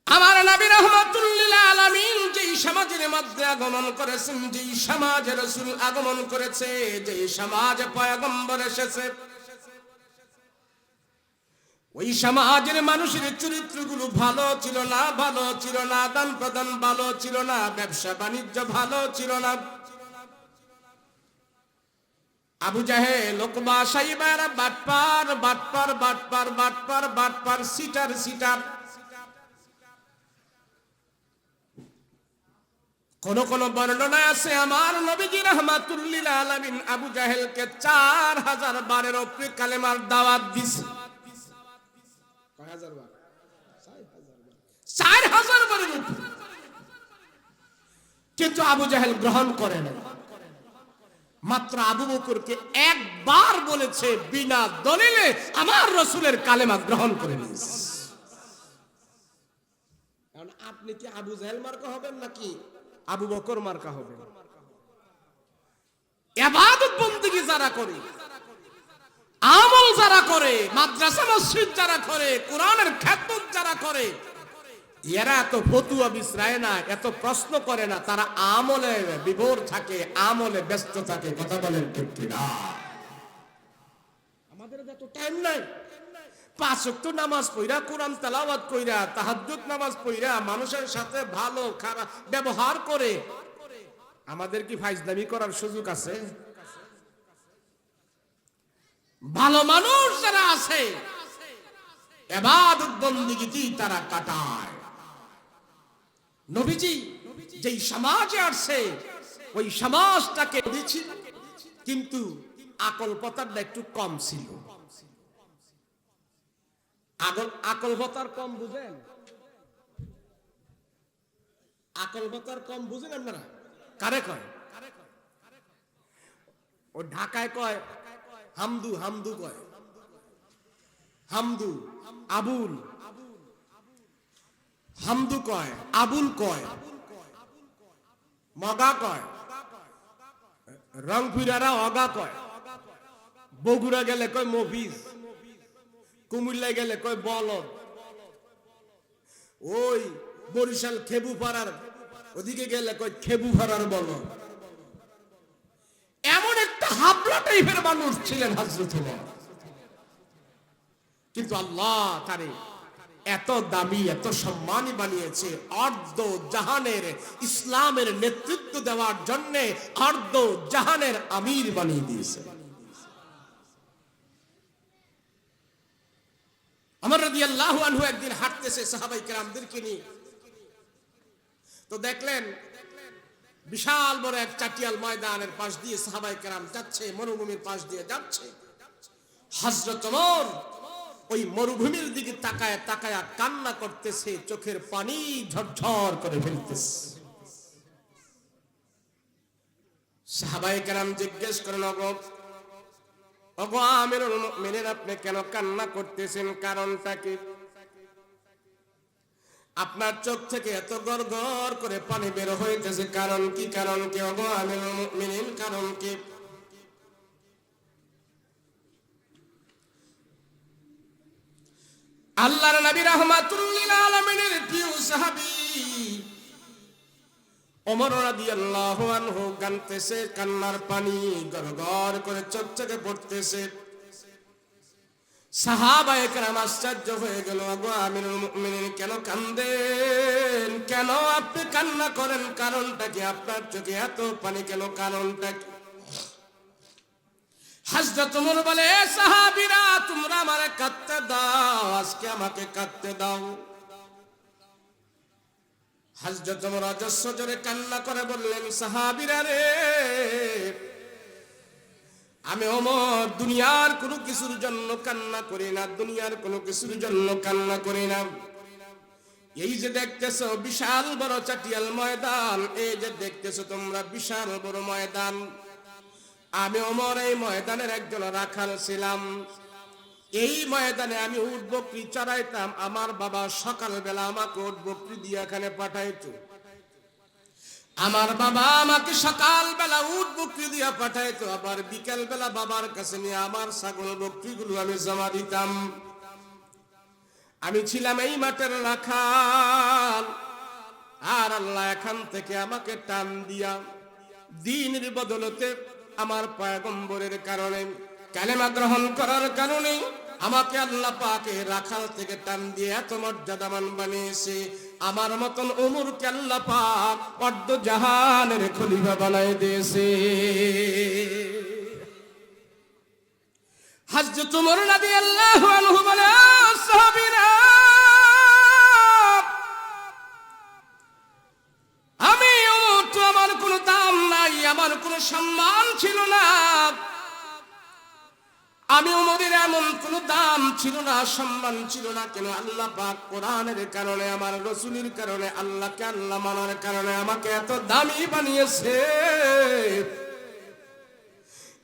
আমার নবী রাহমাতুল লিল আলামিন যেই সমাজের মধ্যে আগমন করেছেন, যেই সমাজে রাসূল আগমন করেছে, যেই সমাজে পয়গম্বর এসেছে, ওই সমাজের মানুষের চরিত্রগুলো ভালো ছিল না, ভালো ছিল না, দান প্রদান ভালো ছিল না, ব্যবসা বাণিজ্য ভালো ছিল না। আবু জাহেল, উকবা, সাইবা এরা বাটপার বাটপার বাটপার বাটপার বাটপার, সিটার সিটার। কোন কোন বর্ণনা আছে আমার নবীজি রাহমাতুল লিল আলামিন আবু জাহেলকে 4000 বারের উপরে কালেমার দাওয়াত দিছে। 4000 বার, কিন্তু আবু জাহেল গ্রহণ করে না। মাত্র আবু বকরকে একবার বলেছে বিনা দলিলে আমার রাসূলের কালেমা গ্রহণ করে নিস। কারণ আপনি কি আবু জাহেল মার্কা হবেন নাকি আবু বকর মার্কা হবেন? ইবাদত বন্দেগী যারা করে, আমল যারা করে, মাদ্রাসা মসজিদ যারা করে, কোরআনের খেদমত যারা করে, এরা এত ফতুয়া বিছরায় না, এত প্রশ্ন করে না, তারা আমলে বিভোর থাকে, আমলে ব্যস্ত থাকে। কথা বলেন ঠিক কিনা? আমাদের এত টাইম নাই। 5 ওয়াক্ত নামাজ পড়া, কোরআন তেলাওয়াত কইরা, তাহাজ্জুদ নামাজ পড়া, মানুষের সাথে ভালো খারাপ ব্যবহার করে আমাদের কি ফাইজলামি করার সুযোগ আছে? ভালো মানুষ যারা আছে ইবাদত বন্দেগীতেই তারা কাটায়। নবীজি যেই সমাজে আসছে ওই সমাজটাকে দিয়েছি, কিন্তু আকল পতারটা একটু কম ছিল। আকল পতার কম বুঝেন? আকল পতার কম বুঝেন আপনারা? কারে কয়? ও ঢাকায় কয় হামদু, হামদু কয়, হামদু, আবুল, হামদু কয়, আবুল কয়, মগা কয়, রংপুরারা অগা কয়, বগুড়া গেলে কয় মফিজ, কুমিল্লা গেলে কয় বলদ, ওই বরিশাল খেবু পাড়ার ওদিকে গেলে কয় খেবু পাড়ার বলদ। এমন একটা হাবলা টাইপের মানুষ ছিলেন হযরত ওমর। কিন্তু আল্লাহ তারে এত দামি, এত সম্মানী বানিয়েছে, অর্ধ জাহানের ইসলামের নেতৃত্ব দেওয়ার জন্য অর্ধ জাহানের আমির বানিয়ে দিয়েছে। ওমর রাদিয়াল্লাহু আনহু একদিন হাঁটতেছে সাহাবায়ে কেরামদেরকে নিয়ে, তো দেখলেন বিশাল বড় এক চাটিয়াল ময়দানের পাশ দিয়ে সাহাবায়ে কেরাম যাচ্ছে, মরুভূমির পাশ দিয়ে যাচ্ছে। হযরত ওমর ওই মরুভূমির দিকে তাকায় তাকায় কান্না করতেছে, চোখের পানি ঝরঝর করে ফেলতেছে। সাহাবায়ে কেরাম জিজ্ঞেস করেন, ওগো আমিরুল মুমিনিন, আপনি কেন কান্না করতেছেন? কারণটা কি? আপনার চোখ থেকে এত গড়গড় করে পানি বের হইতেছে, কারণ কি? কারণ কি ওগো আমিরুল মুমিনিন, কারণ কি? আল্লাহর নবী রাহমাতুল লিল আলামিনের প্রিয় সাহাবী ওমর রাদিয়াল্লাহু আনহু কাঁদতেছে, কান্নার পানি গড়গড় করে চোখ থেকে পড়তেছে। সাহাবায়ে কেরাম আশ্চর্য হয়ে গেল, ওগো আমিরুল মুমিনিন, কেন কান্দেন? কেন আপনি কান্না করেন? কারণটা কি? আপনার চোখে এত পানি কেন? কারণটা কি? হযরত ওমর বলে, সাহাবীরা, তোমরা আমারে কাঁদতে দাও, আজকে আমাকে কাঁদতে দাও। হযরত ওমর অজস্র জোরে কান্না করে বললেন, সাহাবীরা রে, আমি ওমর দুনিয়ার কোনো কিছুর জন্য কান্না করি না, দুনিয়ার কোনো কিছুর জন্য কান্না করি না। এই যে দেখতেছো বিশাল বড় চাটিয়াল ময়দান, এই যে দেখতেছো তোমরা বিশাল বড় ময়দান, আমি ওমর এই ময়দানের একজন রাখাল ছিলাম। এই ময়দানে আমি উট বকরি চড়াইতাম। আমার বাবা সকালবেলা আমাকে উট বকরি দিয়ে এখানে পাঠাইতো। আমার বাবা আমাকে সকালবেলা উট বকরি দিয়ে পাঠাইতো, আবার বিকেলবেলা বাবার কাছে নিয়ে আমার ছাগল বকরিগুলো আমি জমা দিতাম। আমি ছিলাম এই মাঠের রাখাল। আর আল্লাহ এখান থেকে আমাকে টান দিয়া দ্বীনের বদলতে আমার পয়গম্বরের কারণে, কালেমা গ্রহণ করার কারণে আমাকে আল্লাহ পাকে রাখাল থেকে টান দিয়ে এত মর্যাদাবান বানিয়েছে। আমার মতন ওমরকে আল্লাহ পাক অর্ধ জাহানের খলিফা বানায় দিয়েছে। হযরত ওমর রাদিয়াল্লাহু আনহু বলে, সাহাবীরা, আমি ওমর তো আমার কোনো দাম নাই, আমার কোনো সম্মান ছিল না। আমি ওমরের এমন কোনো দাম ছিল না, সম্মান ছিল না। কেন? আল্লাহ পাক কোরআনের কারণে, আমার রাসূলের কারণে, আল্লাহকে আল্লাহ মানার কারণে আমাকে এত দামি বানিয়েছে।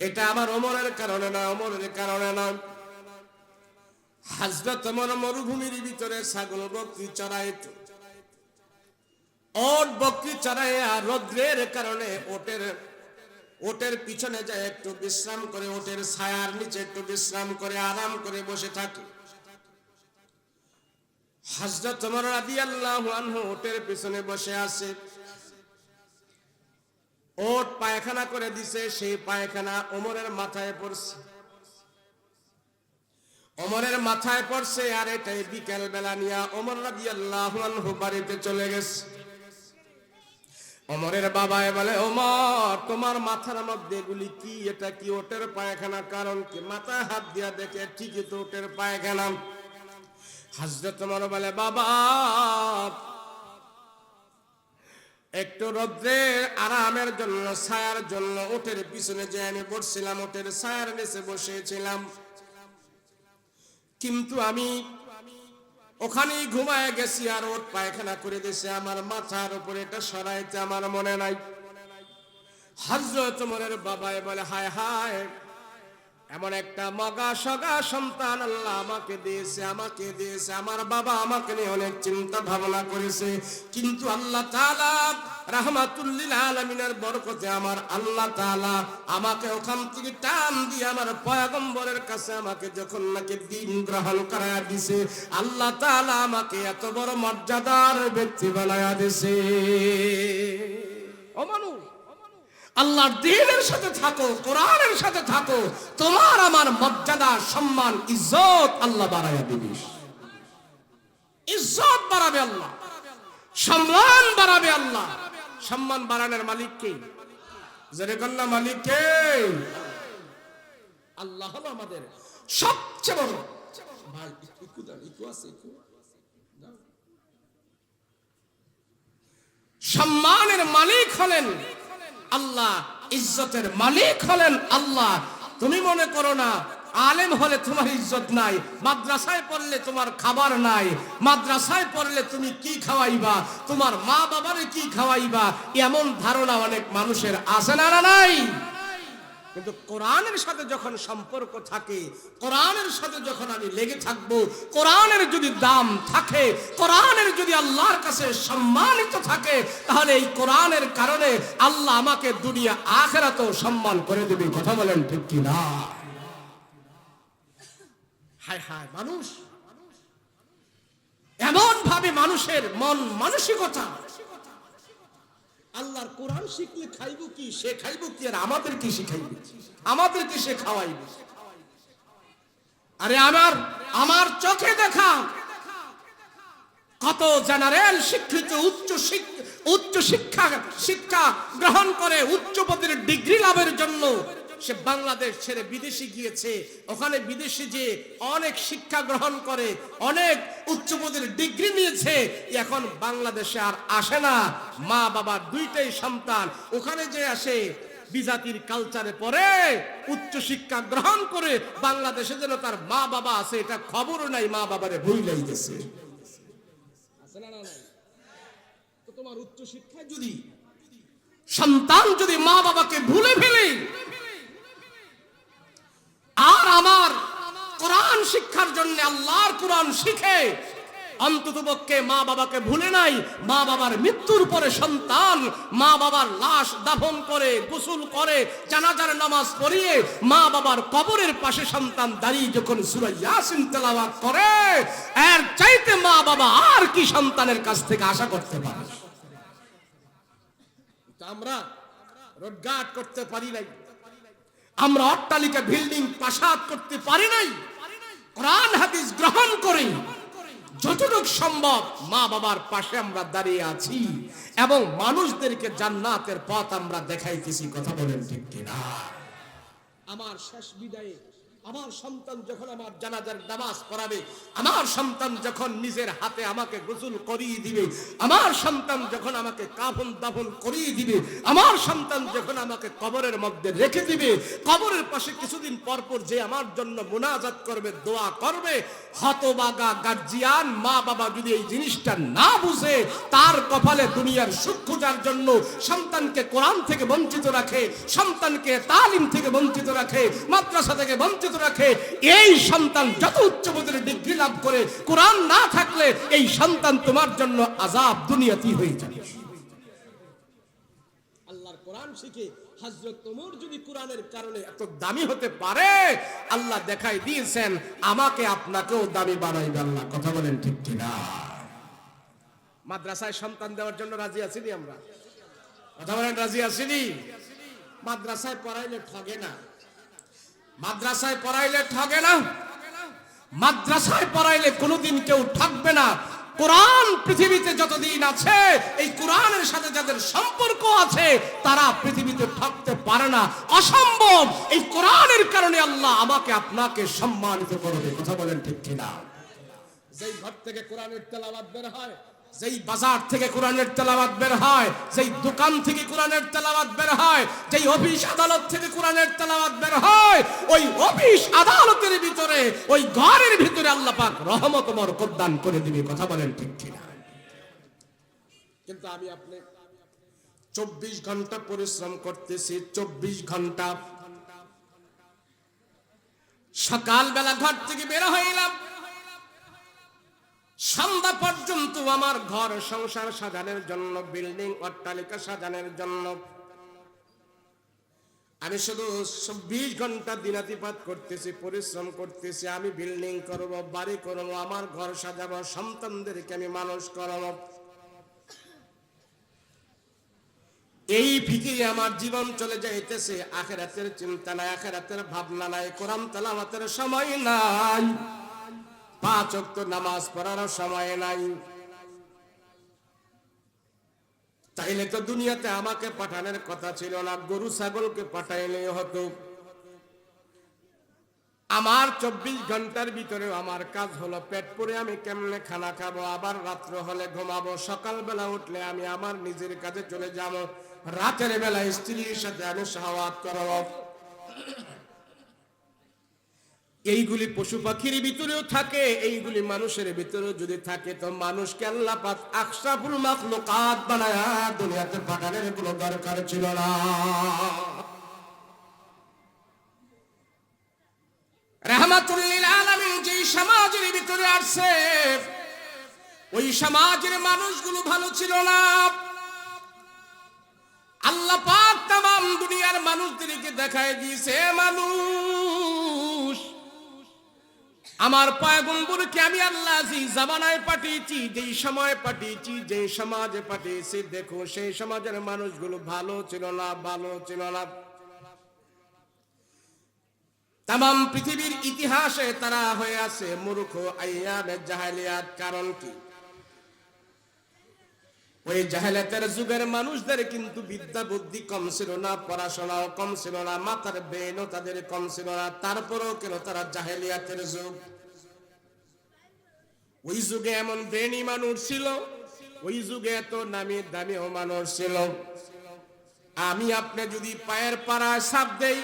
এটা আমার ওমরের কারণে না, ওমরের কারণে না। হযরত ওমর মরুভূমির ভিতরে ছাগল বকরি চড়াইতো। ওট বকরি চড়ায় আর রৌদ্রের কারণে ওটের পিছনে যায় একটু বিশ্রাম করে, ওটের ছায়ার নিচে একটু বিশ্রাম করে আরাম করে বসে থাকে। হযরত ওমর রাদিয়াল্লাহু আনহু ওটের পিছনে বসে আছে। ওট পায়খানা করে দিছে, সেই পায়খানা ওমরের মাথায় পড়ছে। ওমরের মাথায় পড়ছে, আর এটাই বিকেল বেলা নিয়ে ওমর রাদিয়াল্লাহু আনহু বাড়িতে চলে গেছে। ওমরের বাবাই বলে, ওমর, তোমার মাথার মধ্যে এগুলি কি? এটা কি ওটের পায়খানা? কারণ কি? মাথায় হাত দিয়া দেখে ঠিকই তো ওটের পায়খানা। হযরত ওমর বলে, বাবা, একটু রৌদ্রের আরামের জন্য, ছায়ার জন্য ওটের পিছনে যে আমি বসছিলাম, ওটের ছায়ার নিচে বসেছিলাম, কিন্তু আমি ওখানেই ঘুমায় গেছি আর ওট পায়খানা করে দিয়েছে। আমার মাথার উপরে এটা সরাইতে আমার মনে নাই। হযরত ওমরের বাবাই বলে, হায় হায়, এমন একটা মগা সগা সন্তান আল্লাহ আমাকে দিয়েছে, আমাকে দিয়েছে। আমার বাবা আমাকে নিয়ে অনেক চিন্তা ভাবনা করেছে, কিন্তু আল্লাহ তাআলা রাহমাতুল লিল আলামিনের বরকতে আমার আল্লাহ তাআলা আমাকে ওখান থেকে টান দিয়ে আমার পয়গম্বরের কাছে আমাকে যখন নাকি দ্বীন গ্রহণ করায়া দিয়েছে, আল্লাহ তাআলা আমাকে এত বড় মর্যাদার ব্যক্তি বানায়া দিয়েছে। ও মানুষ, আল্লাহর দ্বীনের সাথে থাকো, কোরআনের সাথে থাকো, তোমার আমার মর্যাদা, সম্মান, ইজ্জত আল্লাহ বাড়ায়া দিবে। ইজ্জত বাড়াবে আল্লাহ, সম্মান বাড়াবে আল্লাহ। সম্মান বাড়ানোর মালিক কে? যারে কন্যা মালিক কে? আল্লাহ হলো আমাদের সবচেয়ে বড়। ভাই ইকু আছে, ইকু সম্মানের মালিক হলেন আল্লাহ, ইজ্জতের মালিক হলেন আল্লাহ। তুমি মনে করো না আলেম হলে তোমার ইজ্জত নাই, মাদ্রাসায় পড়লে তোমার খাবার নাই, মাদ্রাসায় পড়লে তুমি কি খাওয়াইবা, তোমার মা বাবারে কি খাওয়াইবা, এমন ধারণা অনেক মানুষের আছে না নাই? কিন্তু কোরআনের সাথে যখন সম্পর্ক থাকে, কোরআনের সাথে যখন আমি লেগে থাকবো, কোরআনের যদি দাম থাকে, কোরআনের যদি আল্লাহর কাছে সম্মানিত থাকে, তাহলে এই কোরআনের কারণে আল্লাহ আমাকে দুনিয়া আখিরাতেও সম্মান করে দেবে। কথা বলেন ঠিক কি না? হায় হায়, মানুষ এমন ভাবে মানুষের মন মানসিকতা, আল্লাহর কোরআন শিখলে খাইব কি, সে খাইব কি, আর আমাদের কি শিখাইবে, আমাদের কি সে খাওয়াইবে? আরে আমার চোখে দেখা কত জেনারেল শিক্ষিত উচ্চ শিক্ষা গ্রহণ করে উচ্চ পদের ডিগ্রি লাভের জন্য সে বাংলাদেশ ছেড়ে বিদেশে গিয়েছে, ওখানে বিদেশে যে অনেক শিক্ষা গ্রহণ করে, অনেক উচ্চ পদের ডিগ্রি নিয়েছে, এখন বাংলাদেশে আর আসে না। মা বাবার দুইটাই সন্তান, ওখানে যে আসে বিজাতির কালচারে পড়ে উচ্চ শিক্ষা গ্রহণ করে বাংলাদেশে যেন তার মা বাবা আছে এটা খবরও নাই, মা বাবারে ভুলেই গেছে। আছে না নাই? তো তোমার উচ্চ শিক্ষায় যদি সন্তান যদি মা বাবাকে ভুলে ফেলে, আর আমার কোরআন শিক্ষার জন্য আল্লাহর কোরআন শিখে অন্ততপক্ষে মা বাবাকে ভুলে নাই, মা বাবার মৃত্যুর পরে সন্তান মা বাবার লাশ দাফন করে, গোসল করে, জানাজার নামাজ পড়িয়ে মা বাবার কবরের পাশে সন্তান দাঁড়িয়ে যখন সূরা ইয়াসিন তেলাওয়াত করে, এর চাইতে মা বাবা আর কি সন্তানের কাছ থেকে আশা করতে পারে? আমরা রোডঘাট করতে পারি নাই, আমরা অট্টালিকা বিল্ডিং প্রাসাদ করতে পারি নাই, কোরআন হাদিস গ্রহণ করে যতটুকু সম্ভব মা বাবার পাশে আমরা দাঁড়িয়ে আছি এবং মানুষদেরকে জান্নাতের পথ আমরা দেখাইতেছি। কথা বলেন ঠিক কিনা? আমার শেষ বিদায়ে আমার সন্তান যখন আমার জানাজার নামাজ পড়াবে, আমার সন্তান যখন নিজের হাতে আমাকে গোসল করিয়ে দিবে, আমার সন্তান যখন আমাকে কাফন দাফন করিয়ে দিবে, আমার সন্তান যখন আমাকে কবরের মধ্যে রেখে দিবে, কবরের পাশে কিছুদিন পর পর যে আমার জন্য মুনাজাত করবে, দোয়া করবে, হতবাগা গার্জিয়ান মা বাবা যদি এই জিনিসটা না বুঝে, তার কপালে দুনিয়ার সুখ খোঁজার জন্য সন্তানকে কোরআন থেকে বঞ্চিত রাখে, সন্তানকে তালিম থেকে বঞ্চিত রাখে, মাদ্রাসা থেকে বঞ্চিত রাখে, এই সন্তান যত উচ্চ পদের ডিগ্রি লাভ করে কোরআন না থাকলে এই সন্তান তোমার জন্য আযাব দুনিয়াতেই হয়ে যাবে। আল্লাহর কোরআন শিখে হযরত ওমর যদি কোরআনের কারণে এত দামি হতে পারে, আল্লাহ দেখাই দিয়েছেন আমাকে আপনাকেও দামি বানাইবে আল্লাহ। কথা বলেন ঠিক কিনা? মাদ্রাসায় সন্তান দেওয়ার জন্য রাজি আছিনি আমরা? কথা বলেন রাজি আছিনি? মাদ্রাসায় পড়াইলে ঠগে না, মাদ্রাসায় পড়াইলে ঠগে না, মাদ্রাসায় পড়াইলে কোনোদিন কেউ ঠকবে না। কোরআন পৃথিবীতে যতদিন আছে, এই কোরআনের সাথে যাদের সম্পর্ক আছে তারা পৃথিবীতে ঠকতে পারে না, অসম্ভব। এই কোরআনের কারণে আল্লাহ আমাকে আপনাকে সম্মানিত করবে। কথা বলেন ঠিক কিনা? যেই ঘর থেকে কোরআনের তেলাওয়াত বের হয়, যেই বাজার থেকে কোরআনের তেলাওয়াত বের হয়, যেই দোকান থেকে কোরআনের তেলাওয়াত বের হয়, যেই অফিস আদালত থেকে কোরআনের তেলাওয়াত বের হয়, ওই অফিস আদালতের ভিতরে, ওই ঘরের ভিতরে আল্লাহ পাক রহমত বরকত দান করে দিবে। কথা বলেন ঠিক কিনা? কিন্তু আমি আপনি 24 ঘন্টা পরিশ্রম করতেছি, 24 ঘন্টা সকালবেলা ঘর থেকে বের হইলাম, সন্ধ্যা পর্যন্ত আমার ঘর সংসার সাজানোর জন্য, বিল্ডিং অট্টালিকা সাজানোর জন্য আমি শুধু 24 ঘন্টা দিনাতিপাত করতেছি, পরিশ্রম করতেছি। আমি বিল্ডিং করব, বাড়ি করব, আমার ঘর সাজাবো, সন্তানদেরকে আমি মানুষ করব, এই ফিকিরে আমার জীবন চলে যাইতেছে। আখিরাতের চিন্তা নাই, আখিরাতের ভাবনা নাই, কোরআন তেলাওয়াতের সময় নাই, 5 ওয়াক্ত নামাজ পড়ার সময় নাই। তাইলে তো দুনিয়াতে আমাকে পাঠানোর কথা ছিল না, গরু ছাগলকে পাঠাইলে হতো। আমার 24 ঘন্টার ভিতরেও আমার কাজ হলো পেট পুরে আমি কেমনে খানা খাবো, আবার রাত্র হলে ঘুমাবো, সকালবেলা উঠলে আমি আমার নিজের কাজে চলে যাব, রাতের বেলা স্ত্রীর সাথে আমি শাহওয়াত করব। এইগুলি পশু পাখির ভিতরেও থাকে, এইগুলি মানুষের ভিতরেও যদি থাকে, তো মানুষকে আল্লাহ পাক আশরাফুল মাখলুকাত বানায়া দুনিয়াতে পাঠানোর কোনো দরকার ছিল না। রাহমাতুল লিল আলামিন যে সমাজের ভিতরে আসছে, ওই সমাজের মানুষগুলো ভালো ছিল না। আল্লাহ পাক তামাম দুনিয়ার মানুষদেরকে দেখায় দিয়েছে, মানুষ আমার পয়গম্বরকে আমি আল্লাহ যে জামানায় পাঠিয়েছি, যেই সময় পাঠিয়েছি, যেই সমাজে পাঠিয়েছি, দেখো সেই সমাজের মানুষগুলো ভালো ছিল না, ভালো ছিল না। তামাম পৃথিবীর ইতিহাসে তারা হয়ে আছে মূর্খ, আইয়ামে জাহেলিয়াত। কারণ কি? ওই জাহেলিয়াতের যুগের মানুষদের কিন্তু বিদ্যা বুদ্ধি কম ছিল না, পড়াশোনাও কম ছিল না, মাথার ব্রেনও তাদের কম ছিল না, তারপরেও কেন তারা জাহেলিয়াতের যুগ। ওই যুগে এমন ব্রেনি মানুষ ছিল, ওই যুগে এত নামি দামিও মানুষ ছিল। আমি আপনি যদি পায়ের পাড়ায় ছাপ দেই,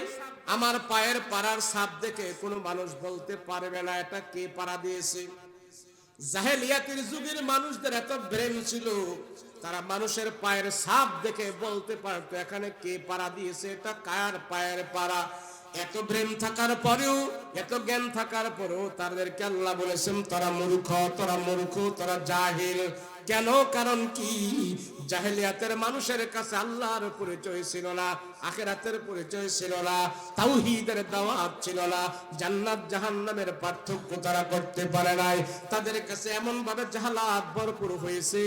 আমার পায়ের পাড়ার ছাপ দেখে কোনো মানুষ বলতে পারবে না এটা কে পাড়া দিয়েছে। জাহেলিয়াতের যুগের মানুষদের এত ব্রেন ছিল, তারা মানুষের পায়ের ছাপ দেখে বলতে পারতো এখানে কে পাড়া দিয়েছে, এটা কার পায়ের পাড়া। এত ব্রেন থাকার পরেও, এত জ্ঞান থাকার পরেও তাদেরকে আল্লাহ বলেছেন তোরা মূর্খ, তোরা মূর্খ, তোরা জাহিল। কেন? কারণ কি? জাহেলিয়াতের মানুষের কাছে আল্লাহর পরিচয় ছিল না, আখিরাতের পরিচয় ছিল না, তাওহীদের দাওয়াত ছিল না, জান্নাত জাহান্নামের পার্থক্য তারা করতে পারে নাই। তাদের কাছে এমন ভাবে জাহালাত ভরপুর হয়েছে,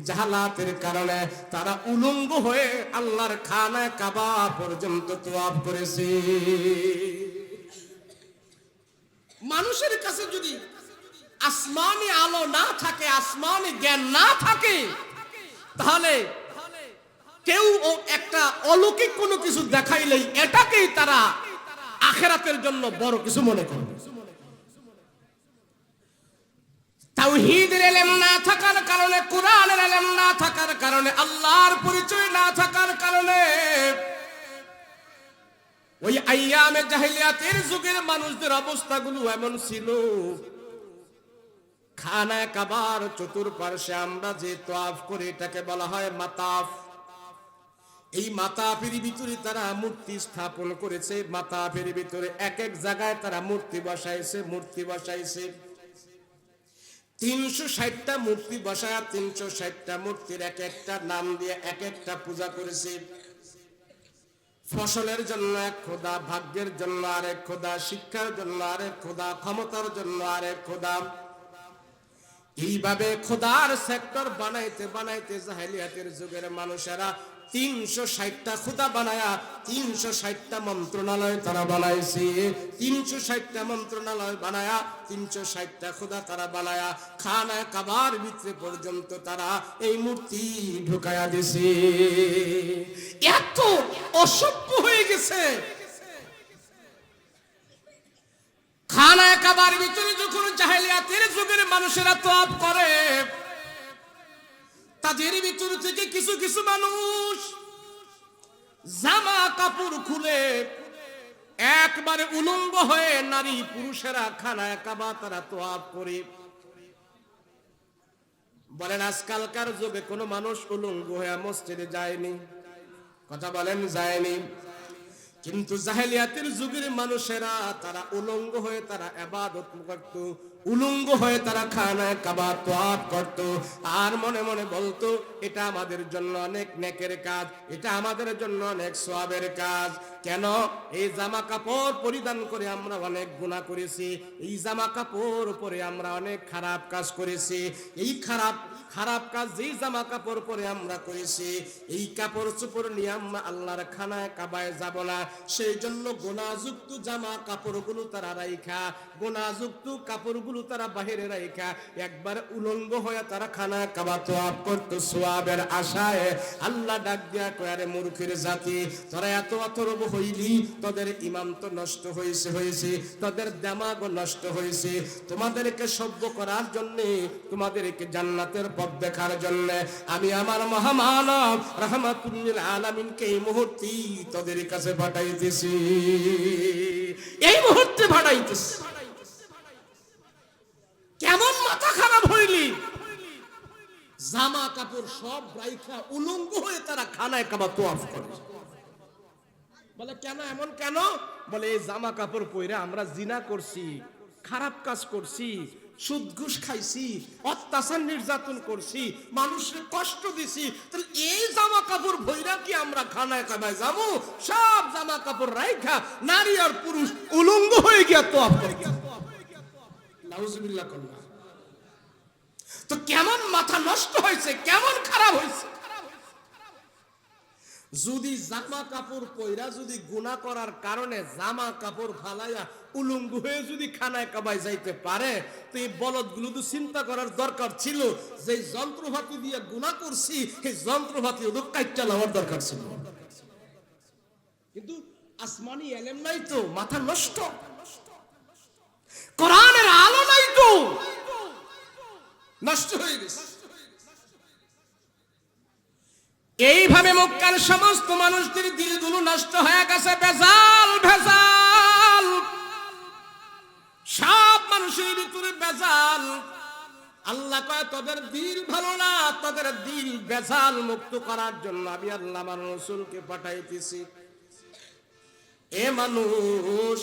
জাহালাতের কারণে তারা উলঙ্গ হয়ে আল্লাহর খানায় কাবা পর্যন্ত তওয়াফ করেছে। মানুষের কাছে যদি আসমানি আলো না থাকে, আসমানি জ্ঞান না থাকে, তাহলে কেউ একটা অলৌকিক কোনো কিছু দেখাইলেই এটাকেই তারা আখিরাতের জন্য বড় কিছু মনে করবে। তাওহীদের ইলম না থাকার কারণে, কোরআনের ইলম না থাকার কারণে, আল্লাহর পরিচয় না থাকার কারণে ওই আইয়ামে জাহেলিয়াতের যুগের মানুষদের অবস্থাগুলো এমন ছিল। খানায়ে কাবার চতুর্পার্শ্বে আমরা যে তওয়াফ করি এটাকে বলা হয় মাতাফ। এই মাতাফের ভিতরে তারা মূর্তি স্থাপন করেছে, মাতাফের ভিতরে এক এক জায়গায় তারা মূর্তি বসাইছে, মূর্তি বসাইছে 360টা মূর্তি বসায়, 360টা মূর্তির এক একটা নাম দিয়ে এক একটা পূজা করেছে। ফসলের জন্য এক খোদা, ভাগ্যের জন্য আরেক খোদা, শিক্ষার জন্য আরেক খোদা, ক্ষমতার জন্য আরেক খোদা। এইভাবে খোদার সেক্টর বানাইতে বানাইতে জাহেলিয়াতের যুগের মানুষেরা 360টা খোদা বানায়া 360টা মন্ত্রণালয় তারা বানাইছে। 360টা মন্ত্রণালয় বানায়া 360টা খোদা তারা বানায়া খানায়ে কাবার ভিতরে পর্যন্ত তারা এই মূর্তি ঢুকায়া দিছে। এত অসভ্য হয়ে গেছে। খানায়ে কাবার ভিতরে যখন জাহেলিয়াতের যুগের মানুষেরা তওয়াফ করে, তাদের ভিতর থেকে কিছু কিছু মানুষ জামা কাপড় খুলে একবারে উলঙ্গ হয়ে নারী পুরুষেরা খানায়ে কাবা তারা তওয়াফ করে। বলেন আজকালকার যুগে কোনো মানুষ উলঙ্গ হয়ে মসজিদে যায়নি? কথা বলেন, যায়নি। কিন্তু জাহেলিয়াতের যুগের মানুষেরা তারা উলঙ্গ হয়ে তারা ইবাদত করত, উলঙ্গ হয়ে তারা খানায়ে কাবা তওয়াফ করত, আর মনে মনে বলতো এটা আমাদের জন্য অনেক নেকের কাজ, এটা আমাদের জন্য অনেক সওয়াবের কাজ। কেন? এই জামা কাপড় পরিধান করে আমরা অনেক গুনাহ করেছি, এই জামা কাপড় পরে আমরা অনেক খারাপ কাজ করেছি, এই খারাপ কাজ যেই জামা কাপড় পরে আমরা করেছি, এই কাপড় চোপড় নিয়ে আমরা আল্লাহর খানায়ে কাবায় যাব না। সেই জন্য গুনাহযুক্ত জামা কাপড়গুলো তারা রাইখা, গুনাহযুক্ত কাপড়গুলো গুলো তারা বাহিরে রাখা একবার উলঙ্গ হয়ে তারা খানা কাবা তওয়াফ করতো সওয়াবের আশায়। আল্লাহ ডাক দিয়া কয়, আরে মূর্খের জাতি, তোরা এত অথর্ব হইলি, তোদের ইমান তো নষ্ট হয়েছে, তোদের দিমাগও নষ্ট হয়েছে। তোমাদেরকে সভ্য করার জন্য, তোমাদেরকে জান্নাতের পথ দেখার জন্য আমি আমার মহামানব রাহমাতুল লিল আলামিনকে এই মুহূর্তে তোদের কাছে পাঠাইতেছি, এই মুহূর্তে পাঠাইতেছি। কেমন মাথা খারাপ হইলি, জামা কাপড় সব রাইখা উলঙ্গ হয়ে তারা খানায় কাবা তওয়াফ করে। বলে কেন এমন কেন? বলে এই জামা কাপড় পরে আমরা জিনা করছি, খারাপ কাজ করছি, সুদ ঘুষ খাইছি, অত্যাচার নির্যাতন করছি, মানুষের কষ্ট দিছি, তাহলে এই জামা কাপড় ভইরা কি আমরা খানায় কাবায় যাবো? সব জামা কাপড় রাইখা নারী আর পুরুষ উলঙ্গ হয়ে গিয়া তওয়াফ করে। নাউজুবিল্লাহ করলাম। তো কেমন মাথা নষ্ট হয়েছে, কেমন খারাপ হয়েছে। যদি জামা কাপড় পয়রা যদি গুনাহ করার কারণে জামা কাপড় ফালাইয়া উলঙ্গ হয়ে যদি খানায় কাবায় যাইতে পারে, তো এই বলদগুলো তো চিন্তা করার দরকার ছিল যে যন্ত্রপাতি দিয়ে গুনাহ করছি, এই যন্ত্রপাতি ওদের কাইটটা নেওয়ার দরকার ছিল। কিন্তু আসমানি এলেম নাই তো, মাথা নষ্ট। কোরআনের আলো নাই তো, নষ্ট হয়ে গেছে। এইভাবে মক্কার সমস্ত মানুষদের দিলগুলো নষ্ট হয়ে গেছে। বেজাল ভেজাল, সব মানুষের ভিতরে বেজাল। আল্লাহ কয় তোদের দিল ভালো না, তোদের দিল বেজাল মুক্ত করার জন্য আমি আল্লাহ আমার রাসূলকে পাঠাইতেছি। এ মানুষ,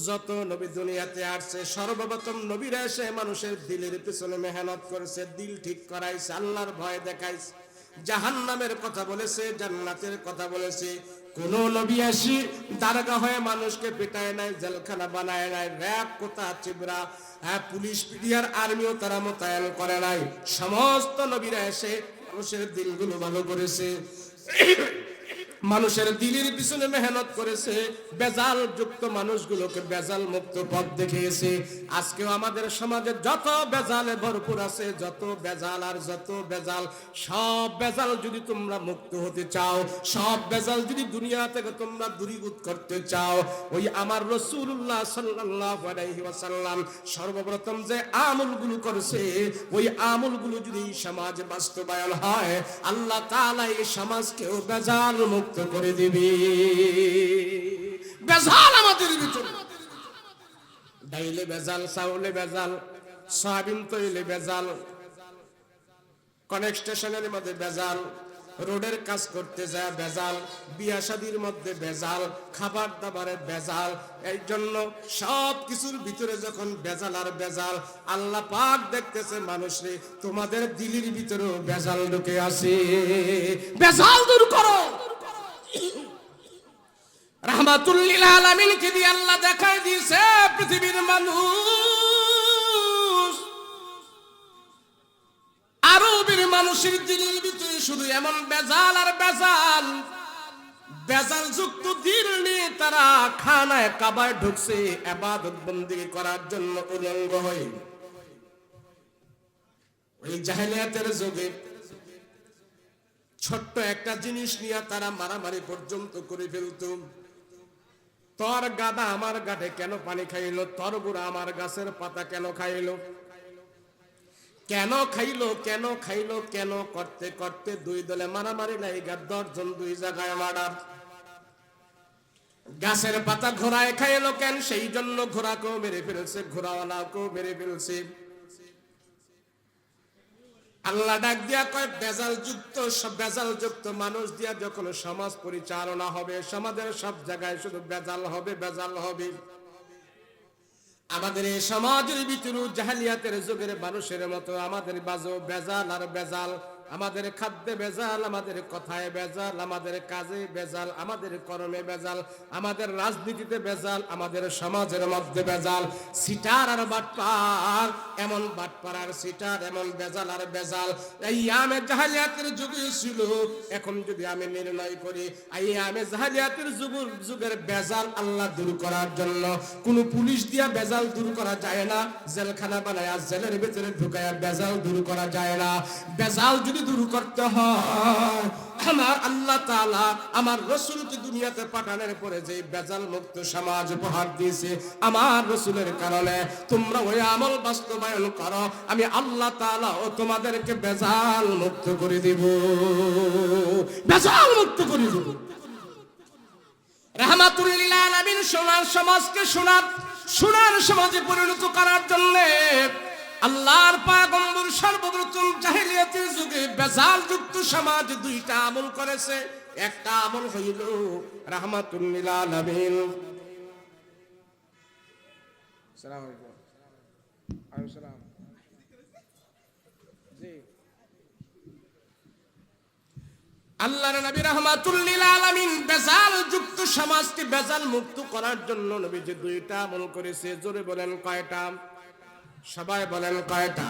যত নবী দুনিয়াতে আসছে সর্বপ্রথম নবীরা এসে মানুষের দিলের পিছনে মেহনত করেছে, দিল ঠিক করাইছে, আল্লাহর ভয় দেখাইছে, জাহান্নামের কথা বলেছে, জান্নাতের কথা বলেছে। কোন নবী আসি দারগা হয়ে মানুষকে পিটায় নাই, জেলখানা বানায় নাই, র‍্যাব কোটা চিবরা পুলিশ পিডিআর আর্মিও তারা মোতায়েন করে নাই। সমস্ত নবীরা এসে মানুষের দিলগুলো ভালো করেছে, মানুষের দিলের পিছনে মেহনত করেছে, বেজাল যুক্ত মানুষগুলোকে বেজাল মুক্ত পথ দেখিয়েছে। আজকেও আমাদের সমাজে যত বেজালে ভরপুর আছে, যত বেজাল আর যত বেজাল, সব বেজাল যদি তোমরা মুক্ত হতে চাও, সব বেজাল যদি দুনিয়া থেকে তোমরা দূরীভূত করতে চাও, ওই আমার রাসূলুল্লাহ সাল্লাল্লাহু আলাইহি ওয়াসাল্লাম সর্বপ্রথম যে আমলগুলো করেছে, ওই আমলগুলো যদি সমাজে বাস্তবায়ন হয়, আল্লাহ তাআলা এই সমাজকেও বেজাল মুক্ত করে দিবি। বেজাল আমাদের ভিতরে, ডাইলে বেজাল, চাউলে বেজাল, সয়াবিন তৈলে বেজাল, কনেকশনের মধ্যে বেজাল, রোডের কাজ করতে যায় বেজাল, বিয়া শাদীর মধ্যে বেজাল, খাবার দাবারে বেজাল। এই জন্য সব কিছুর ভিতরে যখন বেজাল আর বেজাল, আল্লাহ পাক দেখতেছে মানুষরে তোমাদের দিলের ভিতরেও বেজাল ঢুকে আছে, বেজাল দূর করো। রাহমাতুল লিল আলামিনকে দিয়ে আল্লাহ দেখায় দিয়েছে পৃথিবীর মানুষ, আরবের মানুষের দিলের ভিতরে শুধু এমন বেজাল আর বেজাল, বেজাল যুক্ত দিল নিয়ে তারা খানায় কাবায় ঢুকছে ইবাদত বন্দেগী করার জন্য উলঙ্গ হয়ে। ওই জাহেলিয়াতের যুগে ছোট্ট একটা জিনিস নিয়ে তারা মারামারি পর্যন্ত করে ফেলত। তোর গাদা আমার গাঠে কেন পানি খাইলো, তোর বুড়া আমার গাছের পাতা কেন খাইলো, কেন খাইলো, কেন খাইলো, কেন করতে করতে দুই দলে মারামারি লাগা 10 জন দুই জায়গায় মারার। গাছের পাতা ঘোড়ায় খাইলো কেন, সেই জন্য ঘোড়াকেও মেরে ফেলছে, ঘোড়াওয়ালাকেও মেরে ফেলছে। আল্লাহ ডাক দিয়া কয় বেজাল যুক্ত, সব বেজাল যুক্ত মানুষ দিয়া যখন সমাজ পরিচালনা হবে, সমাজের সব জায়গায় শুধু বেজাল হবে, বেজাল হবে। আমাদের এই সমাজের ভিতরে জাহেলিয়াতের যুগের মানুষের মতো আমাদের বাজো বেজাল আর বেজাল, আমাদের খাদ্যে ভেজাল, আমাদের কথায় ভেজাল, আমাদের কাজে ভেজাল, আমাদের কর্মে ভেজাল, আমাদের রাজনীতিতে ভেজাল, আমাদের সমাজের মধ্যে ভেজাল। সিটার আর বাটপার, এমন বাটপার আর সিটার, এমন ভেজাল আর ভেজাল এই আমে জাহেলিয়াতের যুগে ছিল। এখন যদি আমি নির্ণয় করি এই আমে জাহেলিয়াতের যুগের ভেজাল আল্লাহ দূর করার জন্য কোন পুলিশ দিয়া ভেজাল দূর করা যায় না, জেলখানা বানায়া জেলের ভিতরে ঢুকায়া ভেজাল দূর করা যায় না। ভেজাল যদি দূর করতে হয় আমার আল্লাহ তাআলা আমার রাসূলকে দুনিয়াতে পাঠানোর পরে যে ভেজাল মুক্ত সমাজ উপহার দিয়েছে আমার রাসূলের কারণে, তোমরা ওই আমল বাস্তবায়ন করো, আমি আল্লাহ তাআলা ও তোমাদেরকে ভেজাল মুক্ত করে দিব, ভেজাল মুক্ত করে দিব। রাহমাতুল লিল আলামিন সোনার সমাজকে সোনার সমাজে পরিণত করার জন্য আল্লাহর পয়গম্বর সর্বপ্রথম জাহেলিয়াতের যুগে ভেজাল যুক্ত সমাজ দুইটা আমল করেছে। একটা আমল হইল রাহমাতুল লিল আলামিন। আসসালামু আলাইকুম। ওয়ালাইকুম সালাম। জি আল্লাহর নবী রাহমাতুল লিল আলামিন ভেজাল যুক্ত সমাজকে ভেজাল মুক্ত করার জন্য নবীজি দুইটা আমল করেছে। জোরে বলেন কয়টা? সবাই বলেন কয়টা?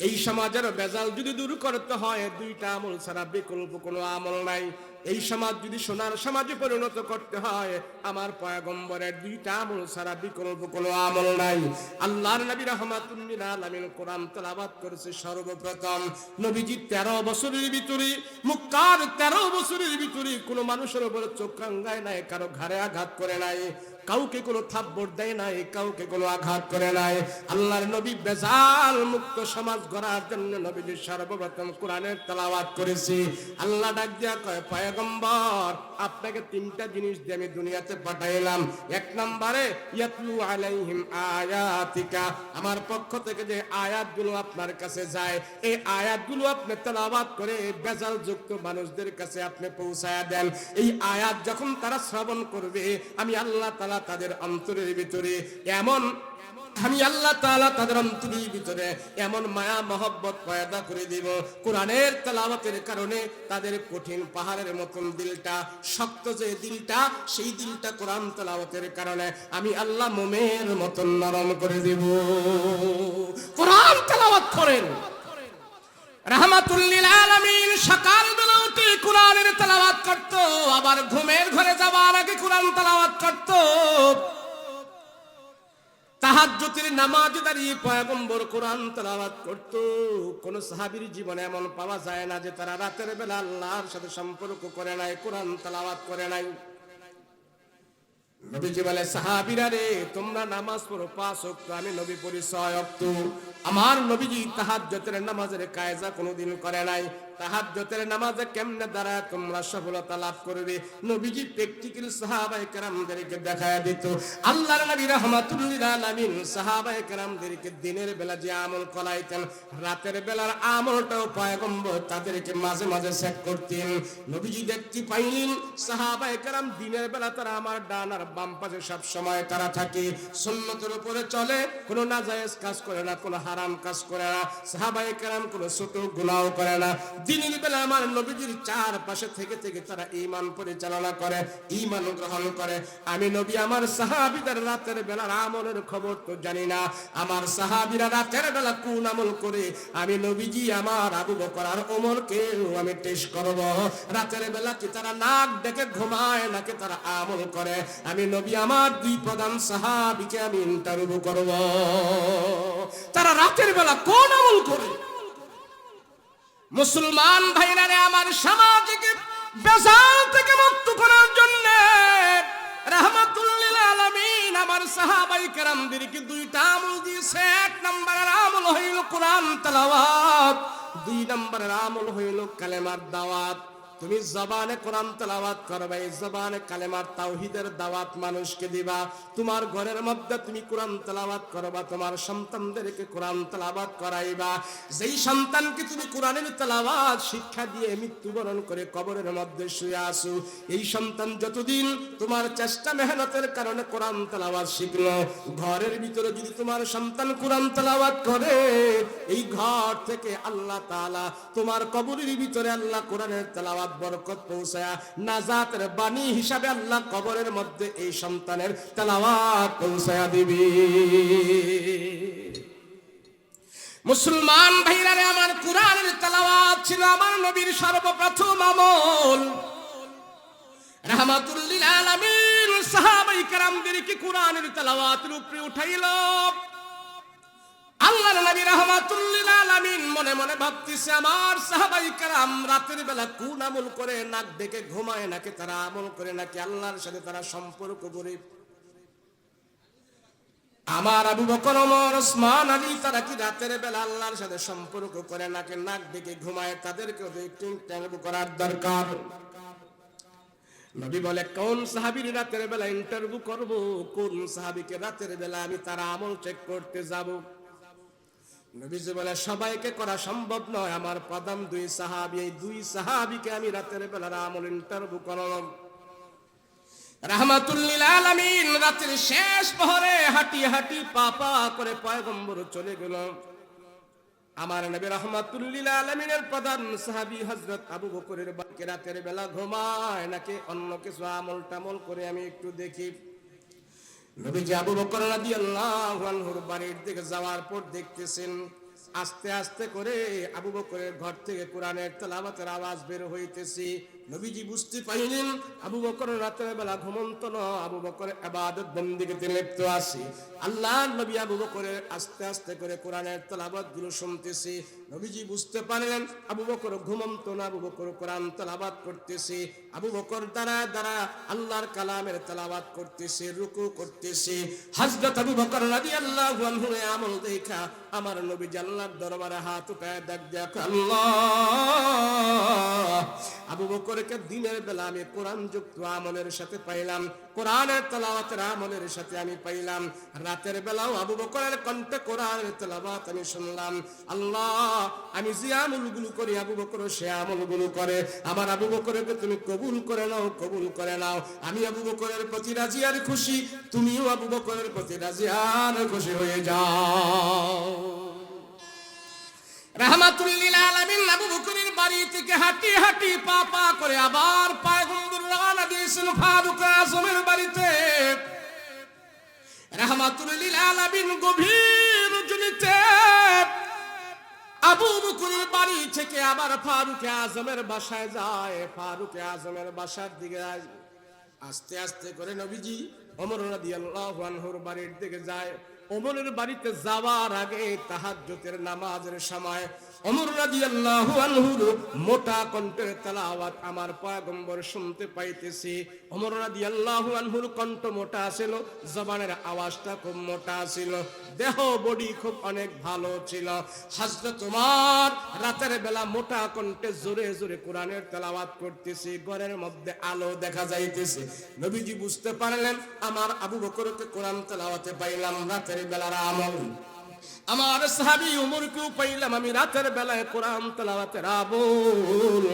এই সমাজের ভেজাল যদি দূর করতে হয় দুইটা আমল ছাড়া বিকল্প কোনো আমল নাই। এই সমাজ যদি সোনার সমাজে পরিণত করতে হয় আমার পয়গম্বরের দুইটা আমল ছাড়া বিকল্প কোনো আমল নাই। আল্লাহর নবী রাহমাতুল লিল আলামিন কোরআন তেলাওয়াত করেছে সর্বপ্রথম। নবীজি 13 বছরের ভিতরে মক্কার 13 বছরের ভিতরে কোনো মানুষের উপরে চোখ রাঙায় নাই, কারো ঘাড়ে আঘাত করে নাই, কাউকে কোনো থাপ্পড় দেয় নাই, কাউকে কোনো আঘাত করে নাই। আল্লাহর নবী ভেজাল মুক্ত সমাজ গড়ার জন্য নবীজি সর্বপ্রথম কোরআনের তেলাওয়াত করেছে। আল্লাহ ডাক দিয়া কয় পয়গম্বর আপনাকে তিনটা জিনিস দিয়ে আমি দুনিয়াতে পাঠাইলাম। এক নম্বরে ইয়াতলু আলাইহিম আয়াতিকা, আমার পক্ষ থেকে যে আয়াতগুলো আপনার কাছে যায় এই আয়াতগুলো আপনি তেলাওয়াত করে ভেজাল যুক্ত মানুষদের কাছে আপনি পৌঁছায়া দেন। এই আয়াত যখন তারা শ্রবণ করবে আমি আল্লাহ তাআলা তাদের অন্তরের ভিতরে তাদের অন্তরের ভিতরে এমন মায়া মহব্বত পয়দা করে দিব। কোরআনের তেলাওয়াতের কারণে তাদের কঠিন পাহাড়ের মতন দিলটা, শক্ত যে দিলটা, সেই দিলটা কোরআন তেলাওয়াতের কারণে আমি আল্লাহ মোমের মতন নরম করে দিব। কোরআন তেলাওয়াত করেন। রাহমাতুল লিল আলামিন সকালবেলা উঠে কোরআনের তেলাওয়াত করত, আবার ঘুমের ঘরে যাওয়ার আগে কোরআন তেলাওয়াত করত। তাহাজ্জুদের নামাজে দাঁড়িয়ে পয়গম্বর কোরআন তেলাওয়াত করত। কোন সাহাবীর জীবনে এমন পাওয়া যায় না যে তারা রাতের বেলা আল্লাহর সাথে সম্পর্ক করে নাই, কোরআন তেলাওয়াত করে নাই। নবীজি বলে সাহাবীরা রে তোমরা নামাজ পড়ো 5 ওয়াক্ত, আমি নবী পড়ি 6 ওয়াক্ত। আমার নবীজি তাহাজ্জুদের নামাজের কায়দা কোনোদিন করে নাই। তাহাজ্জুদের নামাজে কেমনে দাঁড়ায় তোমরা সফলতা লাভ করবে নবীজি প্র্যাকটিক্যাল সাহাবায়ে কেরামদেরকে দেখায়া দিত। আল্লাহর নবী রাহমাতুল লিল আলামিন সাহাবায়ে কেরামদেরকে দিনের বেলা যে আমল করাইতেন রাতের বেলার আমলটাও পয়গম্বর তাদেরকে মাঝে মাঝে চেক করতেন। নবীজি দেখতে পাইলেন সাহাবায়ে কেরাম দিনের বেলা তারা আমার ডান আর বাম পাশে সব সময় তারা থাকে, সুন্নতের উপরে চলে, কোনো নাজায়েজ কাজ করে না, কোনো হারাম কাজ করে না, সাহাবায়ে কেরাম কোনো ছোট গুনাহ করে না। দিনের বেলা আমার নবীজির চারপাশে থেকে থেকে তারা ঈমান পরিচালনা করে, ঈমান গ্রহণ করে। আমি নবী আমার সাহাবীদের রাতের বেলার আমলের খবর তো জানি না। আমার সাহাবীরা রাতের বেলা কোন আমল করে আমি নবীজি আমার আবু বকর আর ওমরকে আমি টেস্ট করব। রাতের বেলা কি তারা নাক ডেকে ঘুমায় নাকি তারা আমল করে আমি নবী আমার দুই প্রধান সাহাবীকে আমি ইন্টারভিউ করব। তারা রাতের বেলা কোন আমল করে? মুসলমান ভাইরা রে আমার সমাজকে বেজাল থেকে মুক্ত করার জন্য রাহমাতুল লিল আলামিন আমার সাহাবায়ে কেরামদেরকে দুইটা আমল দিয়েছে। এক নম্বরের আমল হইল কোরআন তেলাওয়াত, দুই নম্বরের আমল হইল কালেমার দাওয়াত। তুমি জবানে কোরআন তেলাওয়াত করবে, এই জবানে কালেমার তাওহীদের দাওয়াত মানুষকে দিবা। তোমার ঘরের মধ্যে তুমি কোরআন তেলাওয়াত করবা, তোমার সন্তানদেরকে কোরআন তেলাওয়াত করাইবা। যেই সন্তানকে তুমি কোরআনের তেলাওয়াত শিক্ষা দিয়ে মৃত্যুবরণ করে কবরের মধ্যে শুয়ে আসো, এই সন্তান যতদিন তোমার চেষ্টা মেহনতের কারণে কোরআন তেলাওয়াত শিখলো, ঘরের ভিতরে যদি তোমার সন্তান কোরআন তেলাওয়াত করে, এই ঘর থেকে আল্লাহ তাআলা তোমার কবরের ভিতরে আল্লাহ কোরআনের তেলাওয়াত বরকত পৌঁছায়া নাজাতের বাণী হিসাবে আল্লাহ কবরের মধ্যে এই সন্তানের তেলাওয়াত পৌঁছায়া দিবি। মুসলমান ভাইরা রে আমার, কোরআনের তেলাওয়াত ছিল আমার নবীর সর্বপ্রথম আমল। রাহমাতুল লিল আলামিন সাহাবায়ে কেরামদেরকে কোরআনের তেলাওয়াতের উপরে উঠাইল। আল্লাহর নবী রাহমাতুল লিল আলামিন মনে মনে ভাবতেছে, আমার সাহাবায়ে কেরাম রাতের বেলা কোন আমল করে, নাক ডেকে ঘুমায় নাকি তারা আমল করে, নাকি আল্লাহর সাথে তারা সম্পর্ক করে? আমার আবু বকর, ওমর, ওসমান, আলী তারা কি রাতের বেলা আল্লাহর সাথে সম্পর্ক করে নাকি নাক ডেকে ঘুমায়? তাদেরকেও একটু ইন্টারভিউ করার দরকার। নবী বলে, কোন সাহাবীর রাতের বেলা ইন্টারভিউ করব, কোন সাহাবীকে রাতের বেলা আমি তার আমল চেক করতে যাব? নবীজি বলে, সবাইকে করা সম্ভব নয়, আমার প্রথম দুই সাহাবী, এই দুই সাহাবীকে আমি রাতের বেলা আমল ইন্টারভিউ করলাম। রাহমাতুল লিল আলামিন রাতের শেষ প্রহরে হাঁটি হাঁটি পা পা করে পয়গম্বর চলে গেল। আমার নবী রাহমাতুল লিল আলামিনের প্রধান সাহাবী হযরত আবু বকরের বাড়িতে রাতের বেলা ঘুমায় নাকি অন্য কিছু আমল টামল করে আমি একটু দেখি। নবীজি আবু বকর রাদিয়াল্লাহু আনহুর বাড়ির দিকে যাওয়ার পর দেখতেছেন আস্তে আস্তে করে আবু বকরের ঘর থেকে কোরআনের তেলাওয়াতের আওয়াজ বের হইতেছে। নবীজি বুঝতে পারলেন আবু বকর রাতের বেলা ঘুমন্ত না, আবু বকর ইবাদত বন্দেগীতে লিপ্ত আছে। আল্লাহর নবী আবু বকরের আস্তে আস্তে করে কোরআনের তেলাওয়াত গুলো শুনতেছে। নবীজি বুঝতে পারলেন আবু বকর ঘুমন্ত না, আবু বকর কোরআন তেলাওয়াত করতেছে। আবু বকর দাঁড়া দাঁড়া আল্লাহর কালামের তেলাওয়াত করতেছে, রুকু করতেছে। হযরত আবু বকর রাদিয়াল্লাহু আনহু আমল দেখা আমার নবী আল্লাহর দরবারে হাত উঠায় ডাক দেয়া, আল্লাহ, আবু বকরকে দিনের বেলা আমি কোরআন যুক্ত আমলের সাথে পাইলাম, কোরআনের তেলাওয়াতের আমলের সাথে আমি পাইলাম। রাতের বেলাও আবু বকরের কণ্ঠে কোরআনের তেলাওয়াত আমি শুনলাম। আল্লাহ, আমি যে আমলগুলো করি আবু বকর সে আমলগুলো করে। আমার আবু বকরকে তুমি কবুল করে নাও, কবুল করে নাও। আমি আবু বকরের প্রতি রাজি আর খুশি, তুমিও আবু বকরের প্রতি রাজি আর খুশি হয়ে যাও। রাহমাতুল লিল আলামিন আবু বকরের বাড়ি থেকে হাঁটি হাঁটি পা পা করে আবার পয়গম্বর রওনা দিয়েছেন ফারুক আজমের বাড়িতে। রাহমাতুল লিল আলামিন গভীর রজনীতে আবু বকরের বাড়ি থেকে আবার ফারুক আজমের বাসায় যায়। ফারুক আজমের বাসার দিকে আস্তে আস্তে করে নবীজি ওমর রাদিয়াল্লাহু আনহুর বাড়ির দিকে যায়। ওমরের বাড়িতে যাওয়ার আগে তাহাজ্জুদের নামাজের সময় ওমর রাদিয়াল্লাহু আনহুর মোটা কণ্ঠের তেলাওয়াত আমার পয়গম্বর শুনতে পাইতেছি। ওমর রাদিয়াল্লাহু আনহুর কণ্ঠ মোটা ছিল, জবানের আওয়াজটা খুব মোটা ছিল, দেহ বডি খুব অনেক ভালো ছিল। হযরত ওমর রাতের বেলা মোটা কণ্ঠে জোরে জোরে কোরআনের তেলাওয়াত করতেছে, ঘরের মধ্যে আলো দেখা যাইতেছে। নবীজি বুঝতে পারলেন আমার আবু বকরকে কোরআন তেলাওয়াতে পাইলাম রাতের বেলার আমল। আমার সাহাবী ওমরকেও পাইলাম আমি রাতের বেলায় কোরআন তেলাওয়াতের আমল।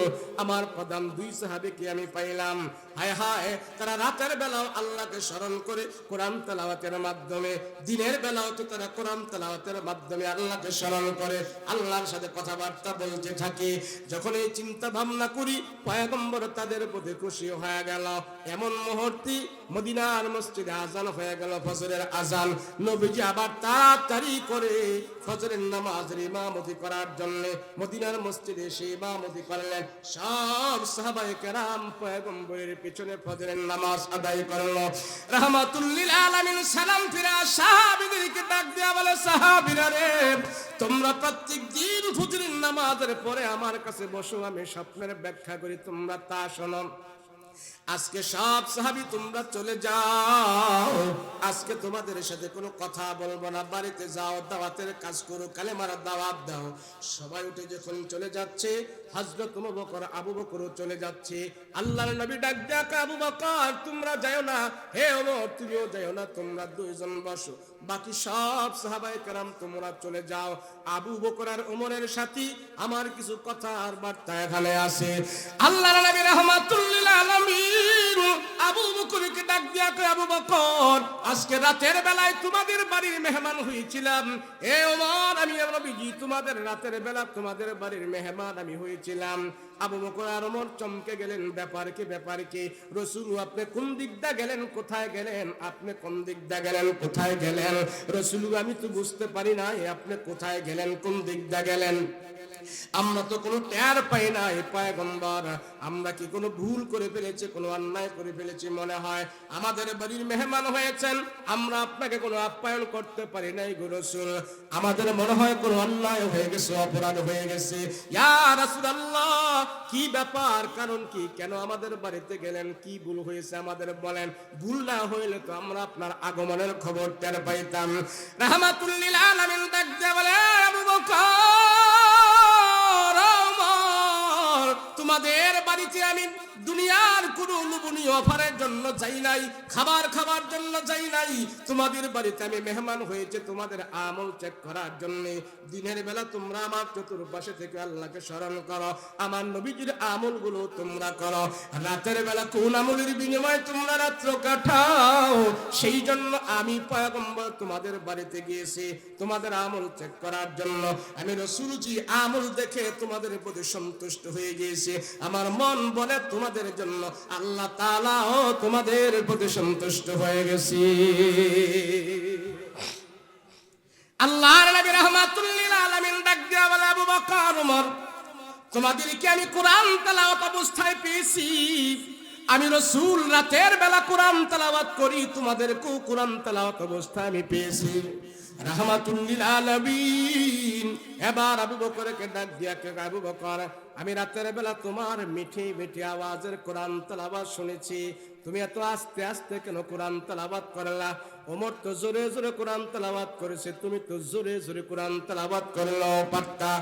আমার প্রধান দুই সাহাবীকে আমি পাইলাম, হায় হায়, তারা রাতের বেলাও আল্লাহকে স্মরণ করে কোরআন তেলাওয়াতের মাধ্যমে, দিনের বেলাও তো তারা কোরআন তেলাওয়াতের মাধ্যমে আল্লাহকে স্মরণ করে আল্লাহর সাথে কথাবার্তা বলতে থাকে। যখন এই চিন্তা ভাবনা করি পয়গম্বর তাদের প্রতি খুশি হয়ে গেল। এমন মুহূর্তে মদিনার মসজিদে আজান হয়ে গেল, ফজরের আজান। নবীজি আবার তাড়াতাড়ি করে ফজরের নামাজের ইমামতি করার জন্য মদিনার মসজিদে এসে ইমামতি করলেন। সব সাহাবায়ে কেরাম পয়গম্বরের পিছনে ফজরের নামাজ আদায় করলো। রাহমাতুল লিল আলামিন সালাম ফিরা সাহাবীদেরকে ডাক দেয়া বলে, সাহাবীরা রে, তোমরা প্রত্যেক দিন ফজরের নামাজের পরে আমার কাছে বসো, আমি স্বপ্নের ব্যাখ্যা করি, তোমরা তা শোনো। আজকে সব সাহাবী তোমরা চলে যাও, আজকে তোমাদের সাথে কোনো কথা বলবো না, বাড়িতে যাও, দাওয়াতের কাজ করো, কালেমার দাওয়াত দাও। সবাই উঠে যখন চলে যাচ্ছে, হযরত আবু বকর চলে যাচ্ছে। আল্লাহর নবী ডাক দেয়া, আবু বকর তোমরা যাও না, হে ওমর তুমিও যাও না, তোমরা দুইজন বসো, বাকি সব সাহাবায়ে কেরাম তোমরা চলে যাও। আবু বকর আর ওমরের সাথে আমার কিছু কথা আর বার্তা এখানে আছে। আল্লাহর নবী রাহমাতুল লিল আলামিন আবু বকরকে ডাক দিয়া কয়, আবু বকর আজকে রাতের বেলায় তোমাদের বাড়ির মেহমান হয়েছিলাম। এ ওমর আমি নবীজি তোমাদের রাতের বেলা তোমাদের বাড়ির মেহমান আমি হয়েছিলাম। আবু বকর আর ওমর চমকে গেলেন, ব্যাপার কি রাসূল আপনি কোন দিক দিয়ে গেলেন, কোথায় গেলেন, আপনি কোন দিক দিয়ে গেলেন, কোথায় গেলেন? রাসূল আমি তো বুঝতে পারি না আপনি কোথায় গেলেন, কোন দিক দিয়ে গেলেন, আমরা তো কোনো টের পাই না। পয়গম্বর আমরা কি কোনো ভুল করে ফেলেছি, কোনো অন্যায় করে ফেলেছি? মনে হয় আমাদের বাড়ির মেহমান হয়েছেন, আমরা আপনাকে কোনো আপ্যায়ন করতে পারি নাই গো রাসূল, আমাদের মনে হয় কোনো অন্যায় হয়ে গেছে, অপরাধ হয়ে গেছে। ইয়া রাসূলুল্লাহ কি ব্যাপার, কারণ কি, কেন আমাদের বাড়িতে গেলেন, কি ভুল হয়েছে আমাদের বলেন, ভুল না হইলে তো আমরা আপনার আগমনের খবর টের পাইতাম। রাহমাতুল লিল আলামিন ডাক দিয়ে বলে, আবু বকর তোমাদের বাড়িতে আমি দুনিয়ার কোন লোভনীয় অফারের জন্য যাই নাই, খাবার খাবার জন্য যাই নাই, তোমাদের বাড়িতে আমি মেহমান হয়েছে তোমাদের আমল চেক করার জন্য। দিনের বেলা তোমরা আমার চতুর্পাশে থেকে আল্লাহকে স্মরণ করো, আমার নবীজির আমলগুলো তোমরা করো, রাতের বেলা কোন আমলের বিনিময়ে তোমরা রাত্র কাটাও, সেই জন্য আমি পয়গম্বর তোমাদের বাড়িতে গিয়েছি তোমাদের আমল চেক করার জন্য। আমি রাসূলজি আমল দেখে তোমাদের প্রতি সন্তুষ্ট হয়ে গিয়েছি, আমার মন বলে তোমাদের জন্য আল্লাহ তাআলা ও তোমাদের প্রতি সন্তুষ্ট হয়ে গেছি। আল্লাহর নবী রাহমাতুল লিল আলামিন ডাক দিয়া বলে, আবু বকর ওমর তোমাদেরকে আমি কোরআন তেলাওয়াত অবস্থায় পেয়েছি, আমি রাসূল রাতের বেলা কোরআন তেলাওয়াত করি, তোমাদেরকেও কোরআন তেলাওয়াত অবস্থায় আমি পেয়েছি। রাহমাতুল লিল আলামিন এবার আবু বকরকে ডাক দিয়া কে, আবু বকর আমি রাতের বেলা তোমার মিঠি মিঠি আওয়াজের কোরআন তেলাওয়াত শুনেছি, তুমি এত আস্তে আস্তে কেন কোরআন তেলাওয়াত করলা? ওমর তো জোরে জোরে কোরআন তেলাওয়াত করেছে, তুমি তো জোরে জোরে কোরআন তেলাওয়াত করলো পারতা,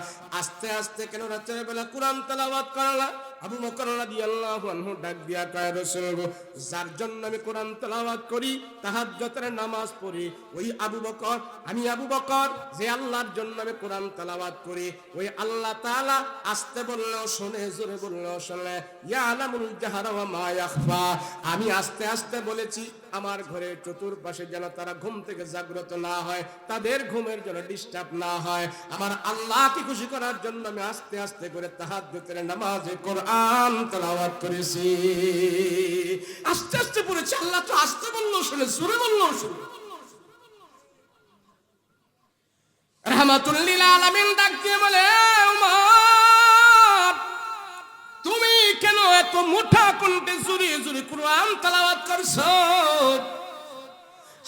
আস্তে আস্তে কেন রাতের বেলা কোরআন তেলাওয়াত করলা? আবু বকর রাদিয়াল্লাহু আনহু ডাক দিয়া কয়, রাসূল গো যার জন্য আমি কোরআন তেলাওয়াত করি, তাহাজ্জুদের নামাজ পড়ি, ওই আবু বকর, আমি আবু বকর যে আল্লাহর জন্য আমি কোরআন তেলাওয়াত করি, ওই আল্লাহ তাআলা আস্তে বললেও শোনে, জোরে বললেও শোনে। ইয়ালামুল জাহরা ওয়া মা ইয়াখফা, আমি আস্তে আস্তে বলেছি আমার ঘরের চতুর্পাশে যেন তারা ঘুম থেকে জাগ্রত না হয়, তাদের ঘুমের জন্য ডিস্টার্ব না হয়। আমার আল্লাহকে খুশি করার জন্য আমি আস্তে আস্তে করে তাহাজ্জুদের নামাজে কোরআন তেলাওয়াত করেছি, আস্তে আস্তে পড়েছি। আল্লাহ তো আস্তে বললেও শুনে, জোরে বললেও শুনে। রাহমাতুল লিল আলামিন ডাক দিয়ে বলে, ওমর তুমি কেন এত মুঠা কণ্ঠে জোরে জোরে কোরআন তেলাওয়াত করছো?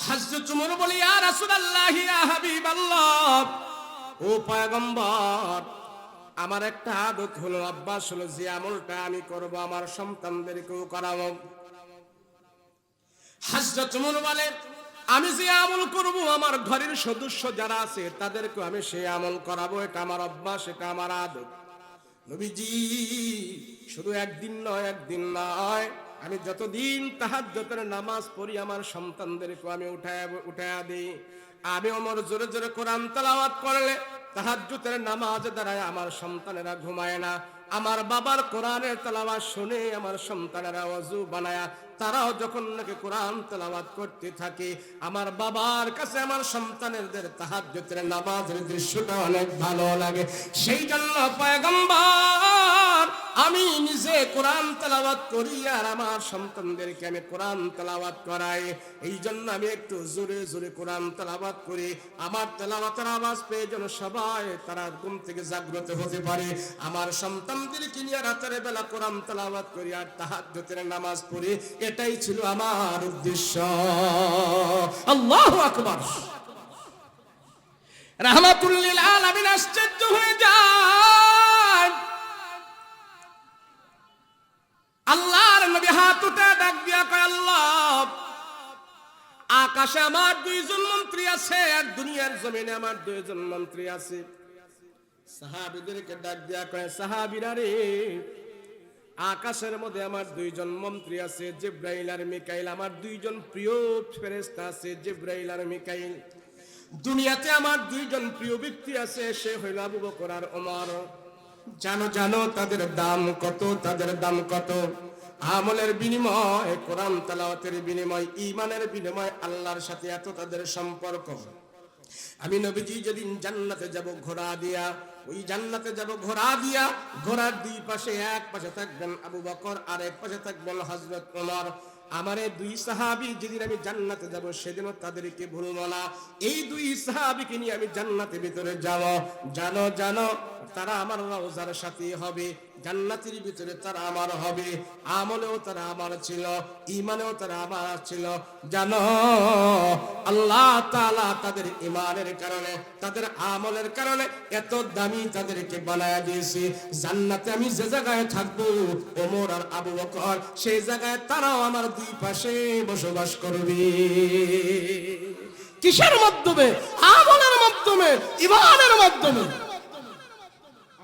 হযরত ওমর বলে, ইয়া রাসূলুল্লাহ ইয়া হাবিবাল্লাহ, ও পয়গম্বর আমার একটা আদত হলো, অভ্যাস হলো, যে আমলটা আমি করব আমার সন্তানদেরকেও করাবো। হযরত ওমর বলে, আমি যে আমল করব আমার ঘরের সদস্য যারা আছে তাদেরকে আমি সেই আমল করাবো, এটা আমার অভ্যাস, এটা আমার আদত। নবীজি শুধু একদিন নয়, আমি যতদিন তাহাজ্জুদের নামাজ পড়ি আমার সন্তানদেরকে আমি উঠায়া দিই। আমি ওমর জোরে জোরে কোরআন তেলাওয়াত করলে তাহাজ্জুদের নামাজ দাঁড়ায় আমার সন্তানেরা ঘুমায় না, আমার বাবার কোরআনের তেলাওয়াত শুনে আমার সন্তানেরা ওযু বানায়া তারাও যখন নাকি কোরআন তেলাওয়াত করতে থাকে, আমার বাবার কাছে আমার সন্তানদের তাহাজ্জুদের নামাজের দৃশ্যটা অনেক ভালো লাগে। সেই জন্য পয়গম্বর আমি নিজে কোরআন তেলাওয়াত করি আর আমার সন্তানদেরকে আমি কোরআন তেলাওয়াত করাই। এই জন্য আমি একটু জোরে জোরে কোরআন তেলাওয়াত করি, আমার তেলাওয়াতের আওয়াজ পেয়ে যেন সবাই তারা ঘুম থেকে জাগ্রত হতে পারে। আমার সন্তানদেরকে নিয়ে রাতের বেলা কোরআন তেলাওয়াত করি আর তাহাজ্জুদের নামাজ পড়ি, এটাই ছিল আমার উদ্দেশ্য। আল্লাহু আকবার। রাহমাতুল লিল আলামিন আশ্চর্য হয়ে যায়, আল্লাহর নবী হাত উঠে ডাক দিয়া কয়, আল্লাহ, আকাশে আমার দুইজন মন্ত্রী আছে আর দুনিয়ার জমিনে আমার দুইজন মন্ত্রী আছে। সাহাবীদেরকে ডাক দিয়া কয়, সাহাবীরা রে, আকাশের মধ্যে আমার দুইজন মন্ত্রী আছে, জিবরাইল আর মিকাইল, আমার দুইজন প্রিয় ফেরেশতা আছে, জিবরাইল আর মিকাইল। দুনিয়াতে আমার দুইজন প্রিয় ব্যক্তি আছে, সে হইল আবু বকর আর ওমর। জানো জানো তাদের দাম কত, তাদের দাম কত? আমলের বিনিময়, কোরআন তেলাওয়াতের বিনিময়, ঈমানের বিনিময়, আল্লাহর সাথে এত তাদের সম্পর্ক। আমি নবীজি যেদিন জান্নাতে যাব ঘোড়া দিয়া, ওই জান্নাতে যাব ঘোড়া দিয়া, ঘোড়ার দুই পাশে, এক পাশে থাকবেন আবু বকর আর এক পাশে থাকবেন হযরত ওমর। আমার এই দুই সাহাবী যেদিন আমি জান্নাতে যাব সেদিনও তাদেরকে ভুলবো না। এই দুই সাহাবীকে নিয়ে আমি জান্নাতের ভিতরে যাব। জানো জানো তারা আমার রওজার সাথী হবে, জান্নাতের ভিতরে তারা আমার হবে, আমলেও তারা আমার ছিল, ঈমানেও তারা আমার ছিল। জানো আল্লাহ তাআলা তাদের ঈমানের কারণে, তাদের আমলের কারণে এত দামি তাদেরকে বানায়া দিয়েছে। জান্নাতে আমি যে জায়গায় থাকবো, ওমর আর আবু বকর সেই জায়গায় তারাও আমার দুই পাশে বসবাস করবে। কিসের মাধ্যমে? আমলের মাধ্যমে, ঈমানের মাধ্যমে।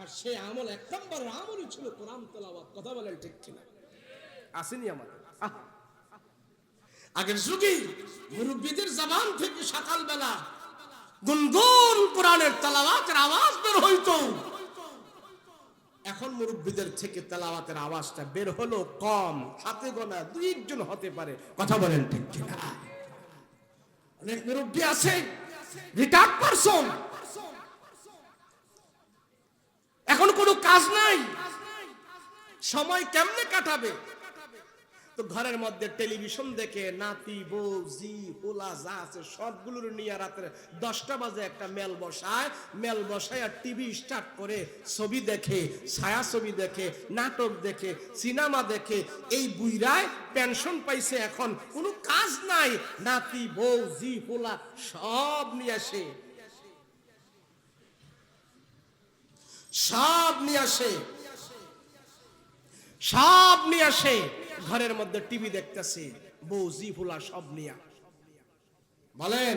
আর সেই আমল এক নম্বর আমলই ছিল কোরআন তেলাওয়াত। কথা বলেন ঠিক কিনা? আসেনি আমাদের? আগের যুগে মুরব্বিদের জবান থেকে সকালবেলা গুনগুন কোরআনের তেলাওয়াতের আওয়াজ বের হইতো। এখন মুরব্বিদের থেকে তেলাওয়াতের আওয়াজটা বের হলো কম, হাতে গোনা দুই একজন হতে পারে। কথা বলেন ঠিক কিনা? অনেক মুরব্বি আছে রিটায়ার্ড পারসন, এখন কোনো কাজ নাই, সময় কেমনে কাটাবে? তো ঘরের মধ্যে টেলিভিশন দেখে নাতি বউ জি পোলা যা আছে সবগুলোর নিয়ে রাত্রে 10টা বাজে একটা মেল বসায়, মেল বসায় আর টিভি স্টার্ট করে ছবি দেখে, ছায়া ছবি দেখে, নাটক দেখে, সিনেমা দেখে। এই বুইরায় পেনশন পাইছে, এখন কোনো কাজ নাই, নাতি বউ জি পোলা সব নিয়ে আসে, সব নিয়ে আসে, সব নিয়ে আসে ঘরের মধ্যে টিভি দেখতেছে, বউ জি ফুলা সব নিয়ে। বলেন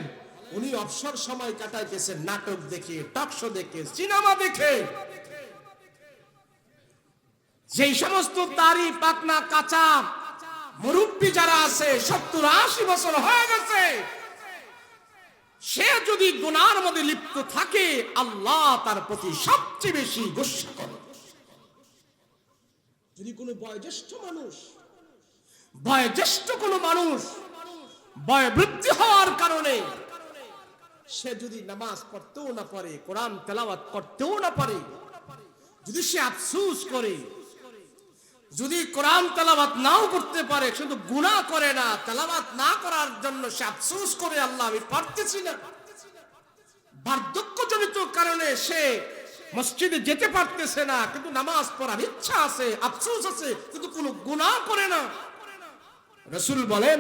উনি অবসর সময় কাটাইতেছেন নাটক দেখে, টক শো দেখে, সিনেমা দেখে। যেই সমস্ত দাড়ি পাকনা কাঁচা মুরব্বি যারা আছে 70-80 বছর হয়ে গেছে, সে যদি গুনার মধ্যে লিপ্ত থাকে আল্লাহ তার প্রতি সবচেয়ে বেশি গোসা করে। যদি কোনো বয়োজ্যেষ্ঠ কোনো মানুষ বয়োবৃদ্ধি হওয়ার কারণে সে যদি নামাজ পড়তেও না পারে, কোরআন তেলাওয়াত করতেও না পারে, যদি সে আফসোস করে, যদি কোরআন তেলাওয়াত নাও করতে পারে, শুধু গুনাহ করে না, তেলাওয়াত না করার জন্য সে আফসোস করে, আল্লাহ আমি পারতেছি না, বার্ধক্যজনিত কারণে সে মসজিদে যেতে পারতেছে না, কিন্তু নামাজ পড়ার ইচ্ছা আছে, আফসোস আছে, কিন্তু কোনো গুনাহ করে না। রাসূল বলেন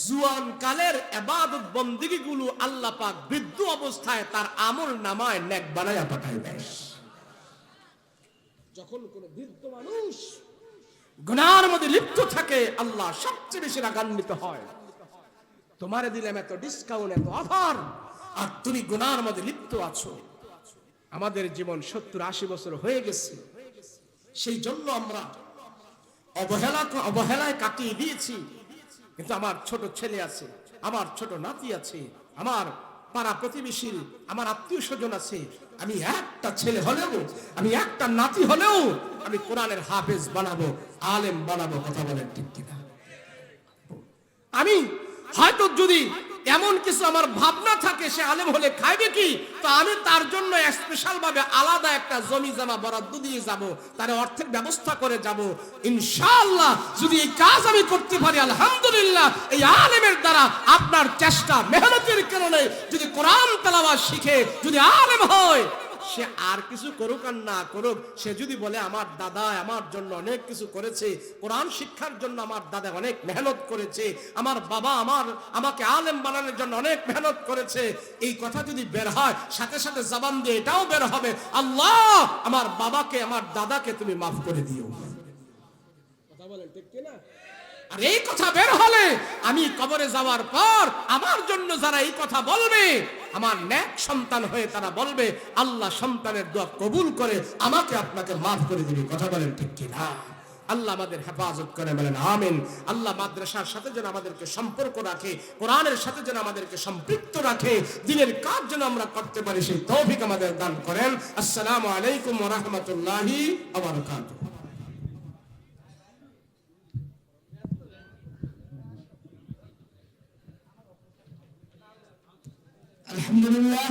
জুয়ান কালের ইবাদত বন্দেগী গুলো আল্লাহ পাক বৃদ্ধ অবস্থায় তার আমল নামায় নেক বানায়া পাঠায় দেয়। যখন কোন বৃদ্ধ মানুষ গুনার মধ্যে লিপ্ত থাকে আল্লাহ সবচেয়ে বেশি রাগান্বিত হয়। তোমারে দিলাম এত ডিসকাউন্ট, এত অফার, আর তুমি গুনার মধ্যে লিপ্ত আছো। আমাদের জীবন 70-80 বছর হয়ে গেছে, সেই জন্য আমরা অবহেলায় কাটিয়ে দিয়েছি। কিন্তু আমার ছোট ছেলে আছে, আমার ছোট নাতি আছে, আমার পাড়া প্রতিবেশী, আমার আত্মীয় স্বজন আছে, আমি একটা ছেলে হলেও, আমি একটা নাতি হলেও আমি কোরআনের হাফেজ বানাবো, আলেম বানাবো। কথা বলেন ঠিক কিনা? আমি হয়তো যদি এমন কিছু আমার ভাবনা থাকে সে আলেম হলে খাইবে কি, তো আমি তার জন্য স্পেশাল ভাবে আলাদা একটা জমি জমা বরাদ্দ দিয়ে যাব, তার অর্থের ব্যবস্থা করে যাব। ইনশাআল্লাহ যদি এই কাজ আমি করতে পারি, আলহামদুলিল্লাহ, এই আলেমের দ্বারা আপনার চেষ্টা মেহনতের কারণে যদি কোরআন তেলাওয়াত শিখে যদি আলেম হয়, সে আর কিছু করুক আর না করুক, সে যদি বলে আমার দাদা আমার জন্য অনেক কিছু করেছে, কোরআন শিক্ষার জন্য আমার দাদা অনেক মেহনত করেছে, আমার বাবা আমাকে আলেম বানানোর জন্য অনেক মেহনত করেছে, এই কথা যদি বের হয়, সাথে সাথে জবান দিয়ে এটাও বের হবে, আল্লাহ আমার বাবাকে আমার দাদাকে তুমি মাফ করে দিও। কথা বলেন ঠিক কিনা? আর এই কথা বের হলে আমি কবরে যাওয়ার পর আমার জন্য যারা এই কথা বলবে, আমার নেক সন্তান হয়ে তারা বলবে, আল্লাহ সন্তানের দোয়া কবুল করে আমাকে আপনাকে মাফ করে দিবে। কথা বলেন ঠিক কিনা? আল্লাহ আমাদের হেফাজত করে, বলেন আমিন। আল্লাহ মাদ্রাসার সাথে যেন আমাদেরকে সম্পর্ক রাখে, কোরআনের সাথে যেন আমাদেরকে সম্পৃক্ত রাখে, দিনের কাজ যেন আমরা করতে পারি, সেই তৌফিক আমাদের দান করেন। আসসালামু আলাইকুম ওয়া রাহমাতুল্লাহি ওয়া বারাকাতুহু।
আলহামদুলিল্লাহ।